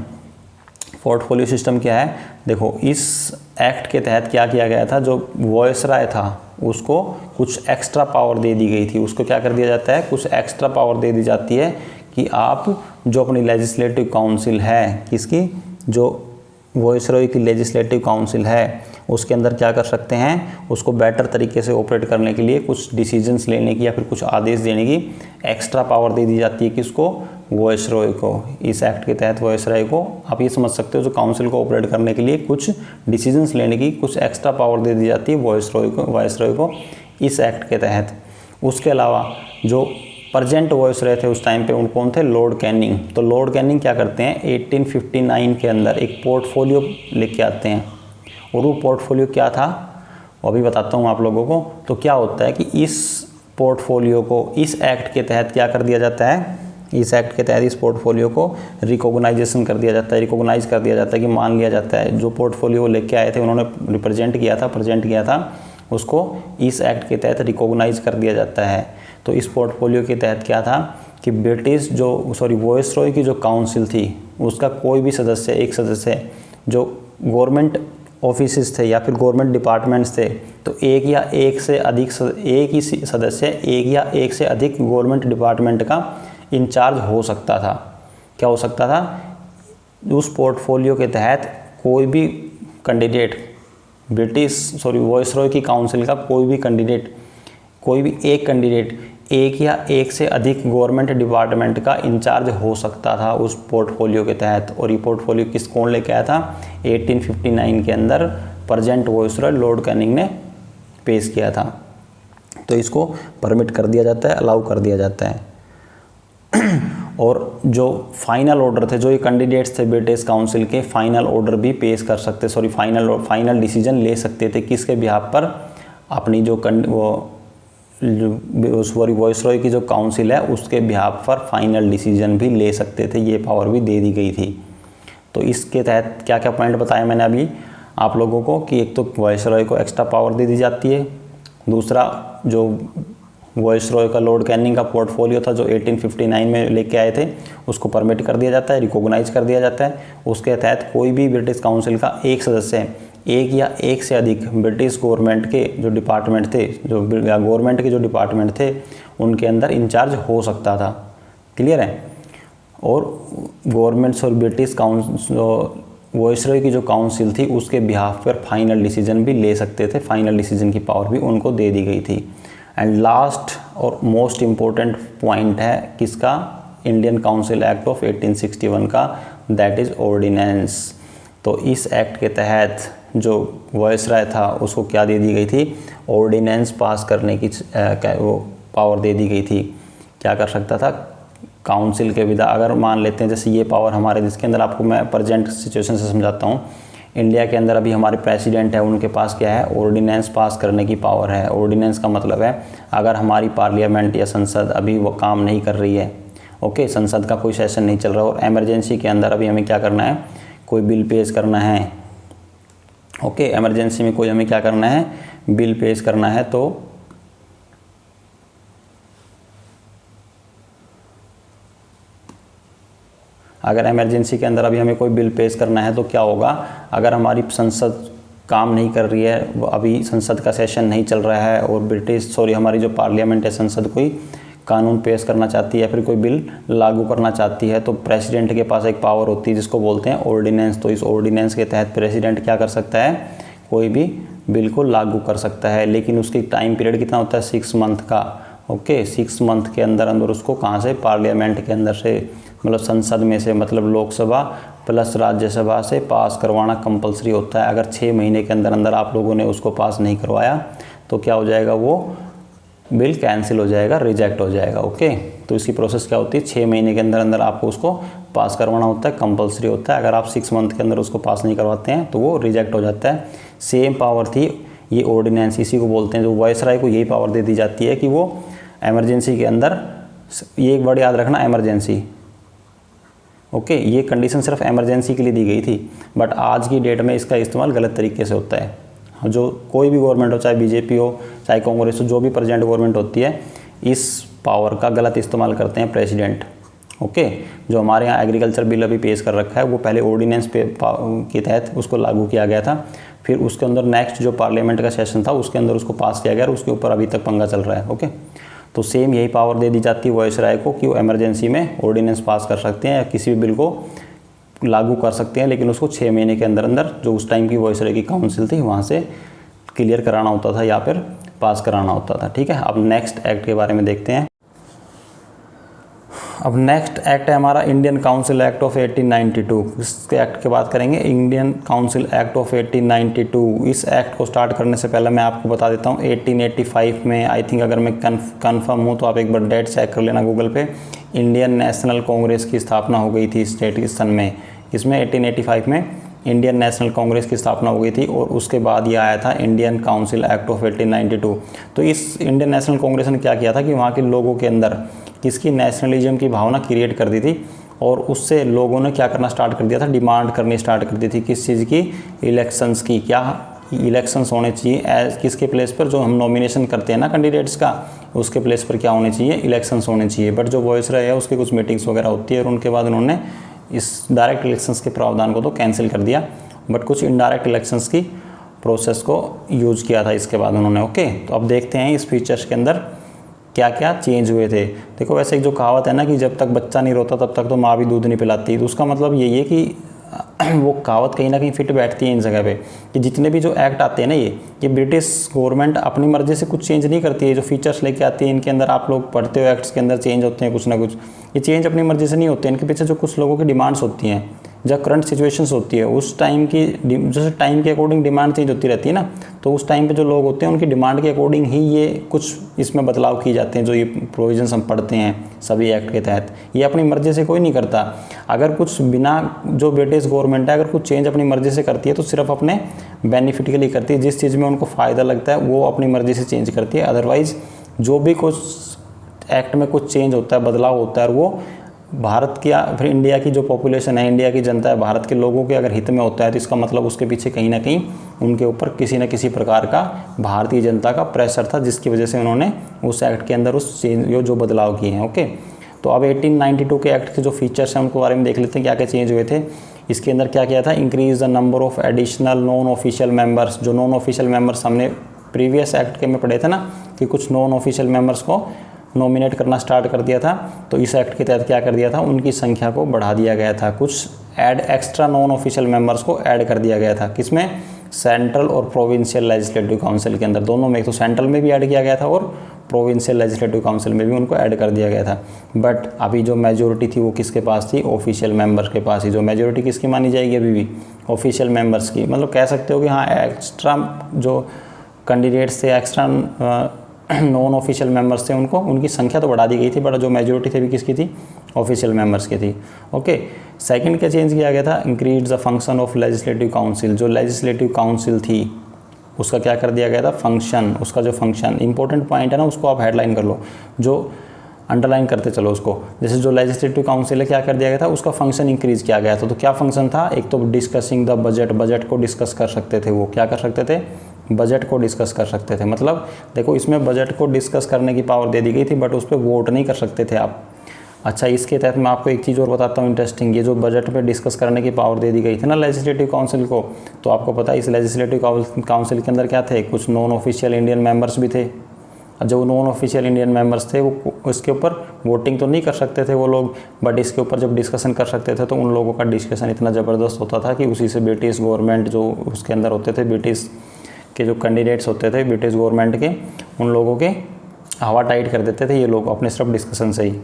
पोर्टफोलियो सिस्टम क्या है? देखो इस एक्ट के तहत क्या किया गया था? जो वॉयसराय था उसको कुछ एक्स्ट्रा पावर दे दी गई थी। उसको क्या कर दिया जाता है? कुछ एक्स्ट्रा पावर दे दी जाती है कि आप जो अपनी लेजिस्लेटिव काउंसिल है, किसकी? जो वॉयसरॉय की लेजिस्लेटिव काउंसिल है उसके अंदर क्या कर सकते हैं? उसको बेटर तरीके से ऑपरेट करने के लिए कुछ डिसीजंस लेने की या फिर कुछ आदेश देने की एक्स्ट्रा पावर दे दी जाती है। किसको? वॉयसरॉय को। इस एक्ट के तहत वॉयसरॉय को आप ये समझ सकते हो, जो काउंसिल को ऑपरेट करने के लिए कुछ डिसीजंस लेने की कुछ एक्स्ट्रा पावर दे दी जाती है वॉयसरॉय को इस एक्ट के तहत। उसके अलावा जो प्रेजेंट वॉयसरॉय थे उस टाइम पे उन कौन थे? Lord Canning. तो लॉर्ड कैनिंग क्या करते हैं? 1859 के अंदर एक पोर्टफोलियो लेके आते हैं। और वो पोर्टफोलियो क्या था वो अभी बताता हूँ आप लोगों को। तो क्या होता है कि इस पोर्टफोलियो को इस एक्ट के तहत क्या कर दिया जाता है? इस एक्ट के तहत इस पोर्टफोलियो को रिकॉग्नाइजेशन कर दिया जाता है, रिकॉग्नाइज कर दिया जाता है कि मान लिया जाता है जो पोर्टफोलियो लेके आए थे, उन्होंने प्रेजेंट किया था, उसको इस एक्ट के तहत रिकॉग्नाइज कर दिया जाता है। तो इस पोर्टफोलियो के तहत क्या था कि ब्रिटिश वॉयसरॉय की जो काउंसिल थी उसका कोई भी सदस्य, एक सदस्य जो गवर्नमेंट ऑफिसेस थे या फिर गवर्नमेंट डिपार्टमेंट्स थे, तो एक या एक से अधिक एक ही सदस्य एक या एक से अधिक गवर्नमेंट डिपार्टमेंट का इंचार्ज हो सकता था। क्या हो सकता था? उस पोर्टफोलियो के तहत कोई भी कैंडिडेट वॉइसरॉय की काउंसिल का कोई भी एक कैंडिडेट एक या एक से अधिक गवर्नमेंट डिपार्टमेंट का इंचार्ज हो सकता था उस पोर्टफोलियो के तहत। और ये पोर्टफोलियो कौन लेके आया था? 1859 के अंदर प्रेजेंट वॉइसरॉय लॉर्ड कैनिंग ने पेश किया था। तो इसको परमिट कर दिया जाता है, अलाउ कर दिया जाता है। और जो फाइनल ऑर्डर थे, जो ये कैंडिडेट्स थे ब्रिटिश काउंसिल के, फाइनल ऑर्डर भी पेश कर सकते, फाइनल डिसीजन ले सकते थे। किसके बिहाफ पर? अपनी जो वॉइसरॉय की जो काउंसिल है उसके बिहाफ पर फाइनल डिसीजन भी ले सकते थे। ये पावर भी दे दी गई थी। तो इसके तहत क्या क्या पॉइंट बताए मैंने अभी आप लोगों को कि एक तो वॉइसरॉय को एक्स्ट्रा पावर दे दी जाती है, दूसरा जो वॉइसरॉय का लॉर्ड कैनिंग का पोर्टफोलियो था जो 1859 में लेके आए थे उसको परमिट कर दिया जाता है, रिकॉग्नाइज कर दिया जाता है। उसके तहत कोई भी ब्रिटिश काउंसिल का एक सदस्य एक या एक से अधिक ब्रिटिश गवर्नमेंट के जो डिपार्टमेंट थे, या गवर्नमेंट के जो डिपार्टमेंट थे उनके अंदर इंचार्ज हो सकता था। क्लियर है? और गवर्नमेंट्स और ब्रिटिश काउंसिल वॉइसरॉय की जो काउंसिल थी उसके बिहाफ पर फाइनल डिसीजन भी ले सकते थे। फाइनल डिसीजन की पावर भी उनको दे दी गई थी। एंड लास्ट और मोस्ट इम्पोर्टेंट पॉइंट है किसका? इंडियन काउंसिल एक्ट ऑफ 1861 का, दैट इज़ ऑर्डिनेंस। तो इस एक्ट के तहत जो वॉइसरॉय था उसको क्या दे दी गई थी? ऑर्डिनेंस पास करने की वो पावर दे दी गई थी। क्या कर सकता था? काउंसिल के विदा, अगर मान लेते हैं जैसे ये पावर हमारे, जिसके अंदर आपको मैं प्रेजेंट सिचुएशन से समझाता हूँ। इंडिया के अंदर अभी हमारे प्रेसिडेंट है, उनके पास क्या है? ऑर्डिनेंस पास करने की पावर है। ऑर्डिनेंस का मतलब है अगर हमारी पार्लियामेंट या संसद अभी वो काम नहीं कर रही है, ओके, संसद का कोई सेशन नहीं चल रहा और एमरजेंसी के अंदर अभी हमें क्या करना है? कोई बिल पेश करना है, ओके, एमरजेंसी में कोई हमें क्या करना है? बिल पेश करना है। तो अगर इमरजेंसी के अंदर अभी हमें कोई बिल पेश करना है तो क्या होगा? अगर हमारी संसद काम नहीं कर रही है, अभी संसद का सेशन नहीं चल रहा है और हमारी जो पार्लियामेंट है, संसद कोई कानून पेश करना चाहती है या फिर कोई बिल लागू करना चाहती है, तो प्रेसिडेंट के पास एक पावर होती है जिसको बोलते हैं ऑर्डिनेंस। तो इस ऑर्डिनेंस के तहत प्रेसिडेंट क्या कर सकता है? कोई भी बिल को लागू कर सकता है। लेकिन उसकी टाइम पीरियड कितना होता है? 6 मंथ का, ओके। 6 मंथ के अंदर उसको कहाँ से? पार्लियामेंट के अंदर से, मतलब संसद में से, मतलब लोकसभा प्लस राज्यसभा से पास करवाना कंपलसरी होता है। अगर 6 महीने के अंदर अंदर आप लोगों ने उसको पास नहीं करवाया तो क्या हो जाएगा? वो बिल कैंसिल हो जाएगा, रिजेक्ट हो जाएगा, ओके। तो इसकी प्रोसेस क्या होती है? 6 महीने के अंदर अंदर आपको उसको पास करवाना होता है, कंपलसरी होता है। अगर आप 6 मंथ के अंदर उसको पास नहीं करवाते हैं तो वो रिजेक्ट हो जाता है। सेम पावर थी ये ऑर्डिनेंस, इसी को बोलते हैं, जो वॉइसरॉय को यही पावर दे दी जाती है कि वो एमरजेंसी के अंदर, ये एक वर्ड याद रखना, एमरजेंसी, ओके। ये कंडीशन सिर्फ एमरजेंसी के लिए दी गई थी, बट आज की डेट में इसका इस्तेमाल गलत तरीके से होता है। जो कोई भी गवर्नमेंट हो, चाहे बीजेपी हो, चाहे कांग्रेस हो, जो भी प्रेजेंट गवर्नमेंट होती है, इस पावर का गलत इस्तेमाल करते हैं प्रेसिडेंट, ओके। जो हमारे यहाँ एग्रीकल्चर बिल अभी पेश कर रखा है वो पहले ऑर्डिनेंस के तहत उसको लागू किया गया था, फिर उसके अंदर नेक्स्ट जो पार्लियामेंट का सेशन था उसके अंदर उसको पास किया गया और उसके ऊपर अभी तक पंगा चल रहा है, ओके। तो सेम यही पावर दे दी जाती है वॉइसरॉय को कि वो एमरजेंसी में ऑर्डिनेंस पास कर सकते हैं या किसी भी बिल को लागू कर सकते हैं, लेकिन उसको 6 महीने के अंदर अंदर जो उस टाइम की वॉइसरॉय की काउंसिल थी वहाँ से क्लियर कराना होता था या फिर पास कराना होता था, ठीक है। अब नेक्स्ट एक्ट के बारे में देखते हैं। अब नेक्स्ट एक्ट है हमारा इंडियन काउंसिल एक्ट ऑफ 1892। इसके एक्ट की बात करेंगे, इंडियन काउंसिल एक्ट ऑफ 1892। इस एक्ट को स्टार्ट करने से पहले मैं आपको बता देता हूँ 1885 में, आई थिंक अगर मैं कन्फर्म हूँ तो आप एक बार डेट चेक कर लेना गूगल पे, इंडियन नेशनल कांग्रेस की स्थापना हो गई थी स्टेट के सन में। इसमें 1885 में इंडियन नेशनल कांग्रेस की स्थापना हो गई थी और उसके बाद ये आया था इंडियन काउंसिल एक्ट ऑफ 1892। तो इस इंडियन नेशनल कांग्रेस ने क्या किया था कि वहाँ के लोगों के अंदर किसकी नेशनलिज्म की भावना क्रिएट कर दी थी और उससे लोगों ने क्या करना स्टार्ट कर दिया था? डिमांड करनी स्टार्ट कर दी थी किस चीज़ की? इलेक्शंस की। क्या इलेक्शंस होने चाहिए एज किसके प्लेस पर? जो हम नॉमिनेशन करते हैं ना कैंडिडेट्स का, उसके प्लेस पर क्या होने चाहिए? इलेक्शंस होने चाहिए। बट जो वॉइसरॉय है उसकी कुछ मीटिंग्स वगैरह होती है और उनके बाद उन्होंने इस डायरेक्ट इलेक्शंस के प्रावधान को तो कैंसिल कर दिया बट कुछ इनडायरेक्ट इलेक्शंस की प्रोसेस को यूज़ किया था इसके बाद उन्होंने। ओके, तो अब देखते हैं इस फीचर्स के अंदर क्या क्या चेंज हुए थे। देखो वैसे एक जो कहावत है ना कि जब तक बच्चा नहीं रोता तब तक तो माँ भी दूध नहीं पिलाती, तो उसका मतलब यही है कि वो कहावत कहीं ना कहीं फिट बैठती है इन जगह पे कि जितने भी जो एक्ट आते हैं ना ये ब्रिटिश गवर्नमेंट अपनी मर्जी से कुछ चेंज नहीं करती है। जो फीचर्स लेके आती है इनके अंदर, आप लोग पढ़ते हो एक्ट्स के अंदर चेंज होते हैं कुछ ना कुछ, ये चेंज अपनी मर्जी से नहीं होते। इनके पीछे जो कुछ लोगों की डिमांड्स होती हैं, जब करंट सिचुएशंस होती है उस टाइम की, जैसे टाइम के अकॉर्डिंग डिमांड चेंज होती रहती है ना, तो उस टाइम पे जो लोग होते हैं उनकी डिमांड के अकॉर्डिंग ही ये कुछ इसमें बदलाव किए जाते हैं। जो ये प्रोविजंस हम पढ़ते हैं सभी एक्ट के तहत, ये अपनी मर्जी से कोई नहीं करता। अगर कुछ बिना, जो ब्रिटिश गवर्नमेंट है अगर कुछ चेंज अपनी मर्जी से करती है तो सिर्फ अपने बेनिफिट के लिए करती है। जिस चीज़ में उनको फ़ायदा लगता है वो अपनी मर्जी से चेंज करती है। अदरवाइज़ जो भी कुछ एक्ट में कुछ चेंज होता है, बदलाव होता है, और वो भारत की फिर इंडिया की जो पॉपुलेशन है, इंडिया की जनता है, भारत के लोगों के अगर हित में होता है तो इसका मतलब उसके पीछे कहीं ना कहीं उनके ऊपर किसी न किसी प्रकार का भारतीय जनता का प्रेशर था, जिसकी वजह से उन्होंने उस एक्ट के अंदर उस चेंज जो बदलाव किए हैं। ओके, तो अब 1892 के एक्ट के जो फीचर्स हैं उनको बारे में देख लेते हैं क्या क्या चेंज हुए थे। इसके अंदर क्या किया था, increase the number of additional non official members. जो नॉन ऑफिशियल मेंबर्स हमने प्रीवियस एक्ट के में पढ़े थे ना कि कुछ नॉन ऑफिशियल मेंबर्स को नॉमिनेट करना स्टार्ट कर दिया था, तो इस एक्ट के तहत क्या कर दिया था, उनकी संख्या को बढ़ा दिया गया था। कुछ एक्स्ट्रा नॉन ऑफिशियल मेंबर्स को ऐड कर दिया गया था। किसमें, सेंट्रल और प्रोविंशियल लेजिस्लेटिव काउंसिल के अंदर, दोनों में। एक तो सेंट्रल में भी ऐड किया गया था और प्रोविंशियल लेजिस्लेटिव काउंसिल में भी उनको ऐड कर दिया गया था। बट अभी जो मेजोरिटी थी वो किसके पास थी, ऑफिशियल मेंबर्स के पास ही। जो मेजोरिटी किसकी मानी जाएगी अभी भी, ऑफिशियल मेंबर्स की। मतलब कह सकते हो कि हाँ, एक्स्ट्रा जो कैंडिडेट्स थे, एक्स्ट्रा नॉन ऑफिशियल मेंबर्स थे, उनको उनकी संख्या तो बढ़ा दी गई थी, बट जो मेजोरिटी थी भी किसकी थी, ऑफिशियल मेंबर्स की थी। ओके, सेकंड क्या चेंज किया गया था, increase the function of legislative council. जो लेजिस्लेटिव काउंसिल थी उसका क्या कर दिया गया था, फंक्शन। उसका जो फंक्शन, इंपॉर्टेंट पॉइंट है ना, उसको आप हेडलाइन कर लो, जो अंडरलाइन करते चलो उसको। जैसे जो लेजिस्लेटिव काउंसिल है क्या कर दिया गया था, उसका फंक्शन इंक्रीज किया गया था। तो क्या फंक्शन था, एक तो डिस्कसिंग द बजट, बजट को डिस्कस कर सकते थे वो। क्या कर सकते थे, बजट को डिस्कस कर सकते थे। मतलब देखो इसमें बजट को डिस्कस करने की पावर दे दी गई थी, बट उस पर वोट नहीं कर सकते थे आप। अच्छा, इसके तहत मैं आपको एक चीज़ और बताता हूँ इंटरेस्टिंग। ये जो बजट पे डिस्कस करने की पावर दे दी गई थी ना लेजिस्लेटिव काउंसिल को, तो आपको पता है इस लेजिस्लेटिव काउंसिल के अंदर क्या थे, कुछ नॉन ऑफिशियल इंडियन मेंबर्स भी थे। जो नॉन ऑफिशियल इंडियन मेंबर्स थे वो इसके ऊपर वोटिंग तो नहीं कर सकते थे वो लोग, बट इसके ऊपर जब डिस्कशन कर सकते थे तो उन लोगों का डिस्कशन इतना ज़बरदस्त होता था कि उसी से ब्रिटिश गवर्नमेंट जो उसके अंदर होते थे, ब्रिटिश के जो कैंडिडेट्स होते थे ब्रिटिश गवर्नमेंट के, उन लोगों के हवा टाइट कर देते थे ये लोग अपने सिर्फ डिस्कशन से ही।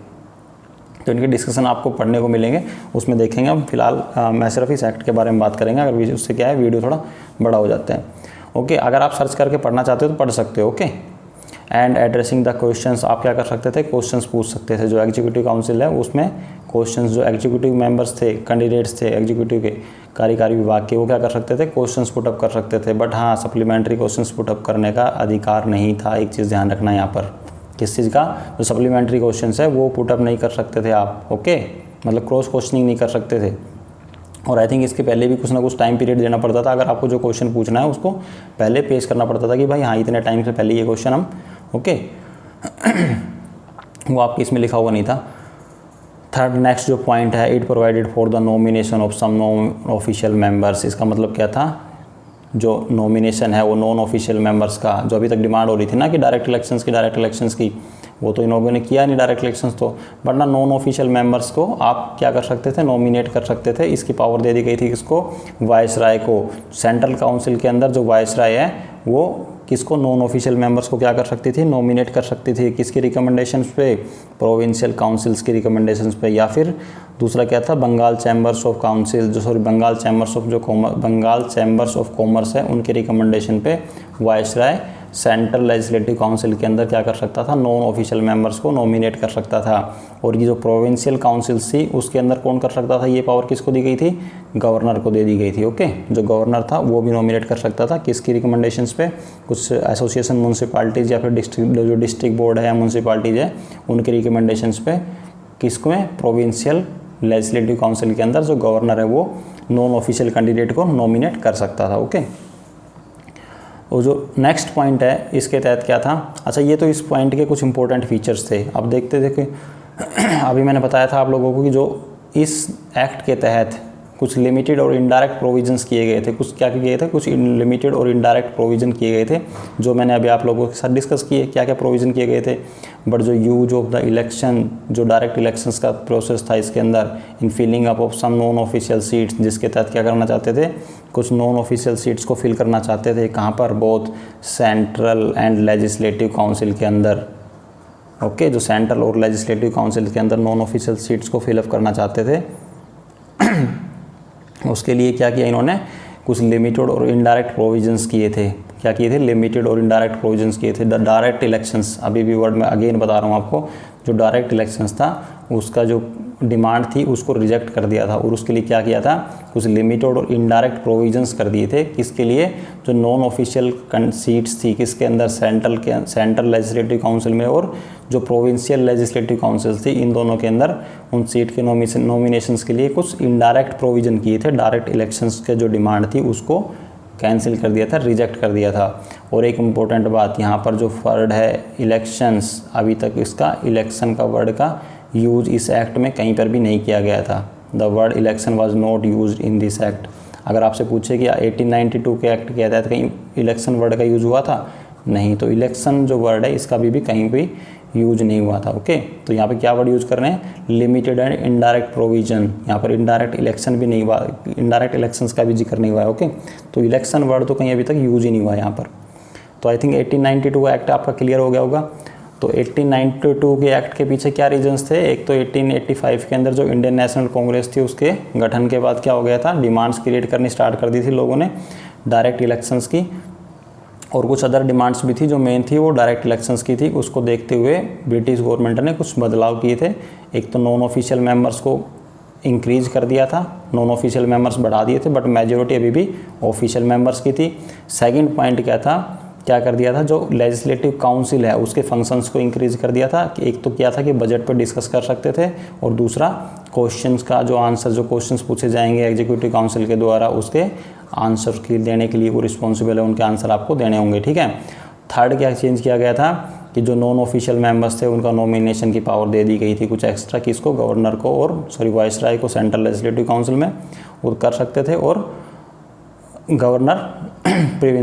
तो इनके डिस्कशन आपको पढ़ने को मिलेंगे, उसमें देखेंगे हम। फिलहाल मैं सिर्फ इस एक्ट के बारे में बात करेंगे, अगर उससे क्या है वीडियो थोड़ा बड़ा हो जाता है। ओके, अगर आप सर्च करके पढ़ना चाहते हो तो पढ़ सकते हो। Okay, and addressing the questions, आप क्या कर सकते थे, क्वेश्चंस पूछ सकते थे। जो एग्जीक्यूटिव काउंसिल है उसमें क्वेश्चंस, जो एग्जीक्यूटिव मेंबर्स थे, कैंडिडेट्स थे एग्जीक्यूटिव के, कार्यकारी विभाग के, वो क्या कर सकते थे, क्वेश्चंस पुटअप कर सकते थे। बट हाँ, सप्लीमेंट्री क्वेश्चंस पुटअप करने का अधिकार नहीं था। एक चीज़ ध्यान रखना यहाँ पर, किस चीज़ का, जो सप्लीमेंट्री क्वेश्चंस है वो पुटअप नहीं कर सकते थे आप। ओके, मतलब क्रॉस क्वेश्चनिंग नहीं कर सकते थे। और आई थिंक इसके पहले भी कुछ ना कुछ टाइम पीरियड देना पड़ता था। अगर आपको जो क्वेश्चन पूछना है उसको पहले पेश करना पड़ता था कि भाई हाँ, इतने टाइम से पहले ये क्वेश्चन हम, ओके वो आपके इसमें लिखा हुआ नहीं था। थर्ड नेक्स्ट जो पॉइंट है, it provided for the nomination of some non official members. इसका मतलब क्या था, जो नॉमिनेशन है वो नॉन ऑफिशियल मेंबर्स का, जो अभी तक डिमांड हो रही थी ना कि डायरेक्ट इलेक्शंस की, वो तो इन लोगों ने किया नहीं डायरेक्ट इलेक्शंस तो, बट ना नॉन ऑफिशियल मेंबर्स को आप क्या कर सकते थे, नॉमिनेट कर सकते थे। इसकी पावर दे दी गई थी किसको, वायसराय को। सेंट्रल काउंसिल के अंदर जो वायसराय है वो किसको, नॉन ऑफिशियल मेंबर्स को क्या कर सकती थी, नॉमिनेट कर सकती थी। किसकी रिकमेंडेशंस पे, प्रोविंशियल काउंसिल्स की रिकमेंडेशंस पे, या फिर दूसरा क्या था, बंगाल चैम्बर्स ऑफ काउंसिल, जो बंगाल चैम्बर्स ऑफ कॉमर्स है उनके रिकमेंडेशन पे वायसराय सेंट्रल लेजिस्लेटिव काउंसिल के अंदर क्या कर सकता था, नॉन ऑफिशियल मेंबर्स को नॉमिनेट कर सकता था। और ये जो प्रोविंशियल काउंसिल्स थी उसके अंदर कौन कर सकता था, ये पावर किसको दी गई थी, गवर्नर को दे दी गई थी। ओके, जो गवर्नर था वो भी नॉमिनेट कर सकता था। किसकी रिकमेंडेशंस पे, कुछ एसोसिएशन म्यूनसिपालिटीज़ या फिर डिस्ट्रिक्ट बोर्ड है या म्यूनसिपालिटीज़ है उनके रिकमेंडेशंस पे, किसको में, प्रोविंशियल लेजिस्लेटिव काउंसिल के अंदर जो गवर्नर है वो नॉन ऑफिशियल कैंडिडेट को नॉमिनेट कर सकता था। ओके, और जो नेक्स्ट पॉइंट है इसके तहत क्या था, अच्छा ये तो इस पॉइंट के कुछ इंपॉर्टेंट फीचर्स थे। अब देखते थे कि अभी मैंने बताया था आप लोगों को कि जो इस एक्ट के तहत कुछ लिमिटेड और इनडायरेक्ट प्रोविजंस किए गए थे। कुछ क्या किए थे, कुछ लिमिटेड और इनडायरेक्ट प्रोविजन किए गए थे, जो मैंने अभी आप लोगों के साथ डिस्कस किए क्या क्या प्रोविजन किए गए थे। बट जो यूज ऑफ द इलेक्शन, जो डायरेक्ट इलेक्शंस का प्रोसेस था इसके अंदर, in filling up of some non official seats, जिसके तहत क्या करना चाहते थे, कुछ नॉन ऑफिशियल सीट्स को फिल करना चाहते थे। कहाँ पर, both central and legislative council के अंदर। ओके, जो सेंट्रल और लेजिस्लेटिव काउंसिल के अंदर नॉन ऑफिशियल सीट्स को फिलअप करना चाहते थे। उसके लिए क्या किया इन्होंने, कुछ लिमिटेड और इनडायरेक्ट प्रोविजंस किए थे। क्या किए थे, लिमिटेड और इनडायरेक्ट प्रोविजंस किए थे। द डायरेक्ट इलेक्शंस, अभी भी वर्ड में अगेन बता रहा हूँ आपको, जो डायरेक्ट इलेक्शंस था उसका जो डिमांड थी उसको रिजेक्ट कर दिया था। और उसके लिए क्या किया था, कुछ लिमिटेड और इनडायरेक्ट प्रोविजंस कर दिए थे। किसके लिए, जो नॉन ऑफिशियल सीट्स थी किसके अंदर, सेंट्रल लेजिस्लेटिव काउंसिल में, और जो प्रोविंशियल लेजिस्लेटिव काउंसिल थी इन दोनों के अंदर उन सीट के नॉमिनेशंस के लिए कुछ इनडायरेक्ट प्रोविजन किए थे। डायरेक्ट इलेक्शंस के जो डिमांड थी उसको कैंसिल कर दिया था, रिजेक्ट कर दिया था। और एक इम्पोर्टेंट बात, यहाँ पर जो वर्ड है इलेक्शंस, अभी तक इसका इलेक्शन का वर्ड का यूज इस एक्ट में कहीं पर भी नहीं किया गया था। The word election was not used in this act. अगर आपसे पूछे कि 1892 के एक्ट के तहत कहीं इलेक्शन वर्ड का यूज हुआ था, नहीं, तो इलेक्शन जो वर्ड है इसका भी कहीं भी यूज नहीं हुआ था। ओके, तो यहाँ पे क्या वर्ड यूज कर रहे हैं, लिमिटेड एंड इनडायरेक्ट प्रोविजन। यहाँ पर इनडायरेक्ट इलेक्शन भी नहीं हुआ, इनडायरेक्ट इलेक्शंस का भी जिक्र नहीं हुआ है। ओके, तो इलेक्शन वर्ड तो कहीं अभी तक यूज ही नहीं हुआ यहाँ पर। तो आई थिंक 1892 का एक्ट आपका क्लियर हो गया होगा। तो 1892 के एक्ट के पीछे क्या रीजंस थे, एक तो 1885 के अंदर जो इंडियन नेशनल कांग्रेस थी उसके गठन के बाद क्या हो गया था, डिमांड्स क्रिएट करनी स्टार्ट कर दी थी लोगों ने डायरेक्ट इलेक्शंस की, और कुछ अदर डिमांड्स भी थी जो मेन थी वो डायरेक्ट इलेक्शंस की थी। उसको देखते हुए ब्रिटिश गवर्नमेंट ने कुछ बदलाव किए थे। एक तो नॉन ऑफिशियल मेंबर्स को इंक्रीज कर दिया था, नॉन ऑफिशियल मेंबर्स बढ़ा दिए थे, बट मेजोरिटी अभी भी ऑफिशियल मेंबर्स की थी। सेकंड पॉइंट क्या था, क्या कर दिया था, जो लेजिस्लेटिव काउंसिल है उसके फंक्शंस को इंक्रीज कर दिया था। कि एक तो क्या था कि बजट पर डिस्कस कर सकते थे, और दूसरा क्वेश्चंस का जो आंसर, जो क्वेश्चंस पूछे जाएंगे एग्जीक्यूटिव काउंसिल के द्वारा उसके आंसर की देने के लिए वो रिस्पॉन्सिबल है, उनके आंसर आपको देने होंगे। ठीक है। थर्ड क्या चेंज किया गया था कि जो नॉन ऑफिशियल मेंबर्स थे उनका नॉमिनेशन की पावर दे दी गई थी कुछ एक्स्ट्रा, किसको, गवर्नर को, और वाइसराय को सेंट्रल लेजिस्लेटिव काउंसिल में वो कर सकते थे, और गवर्नर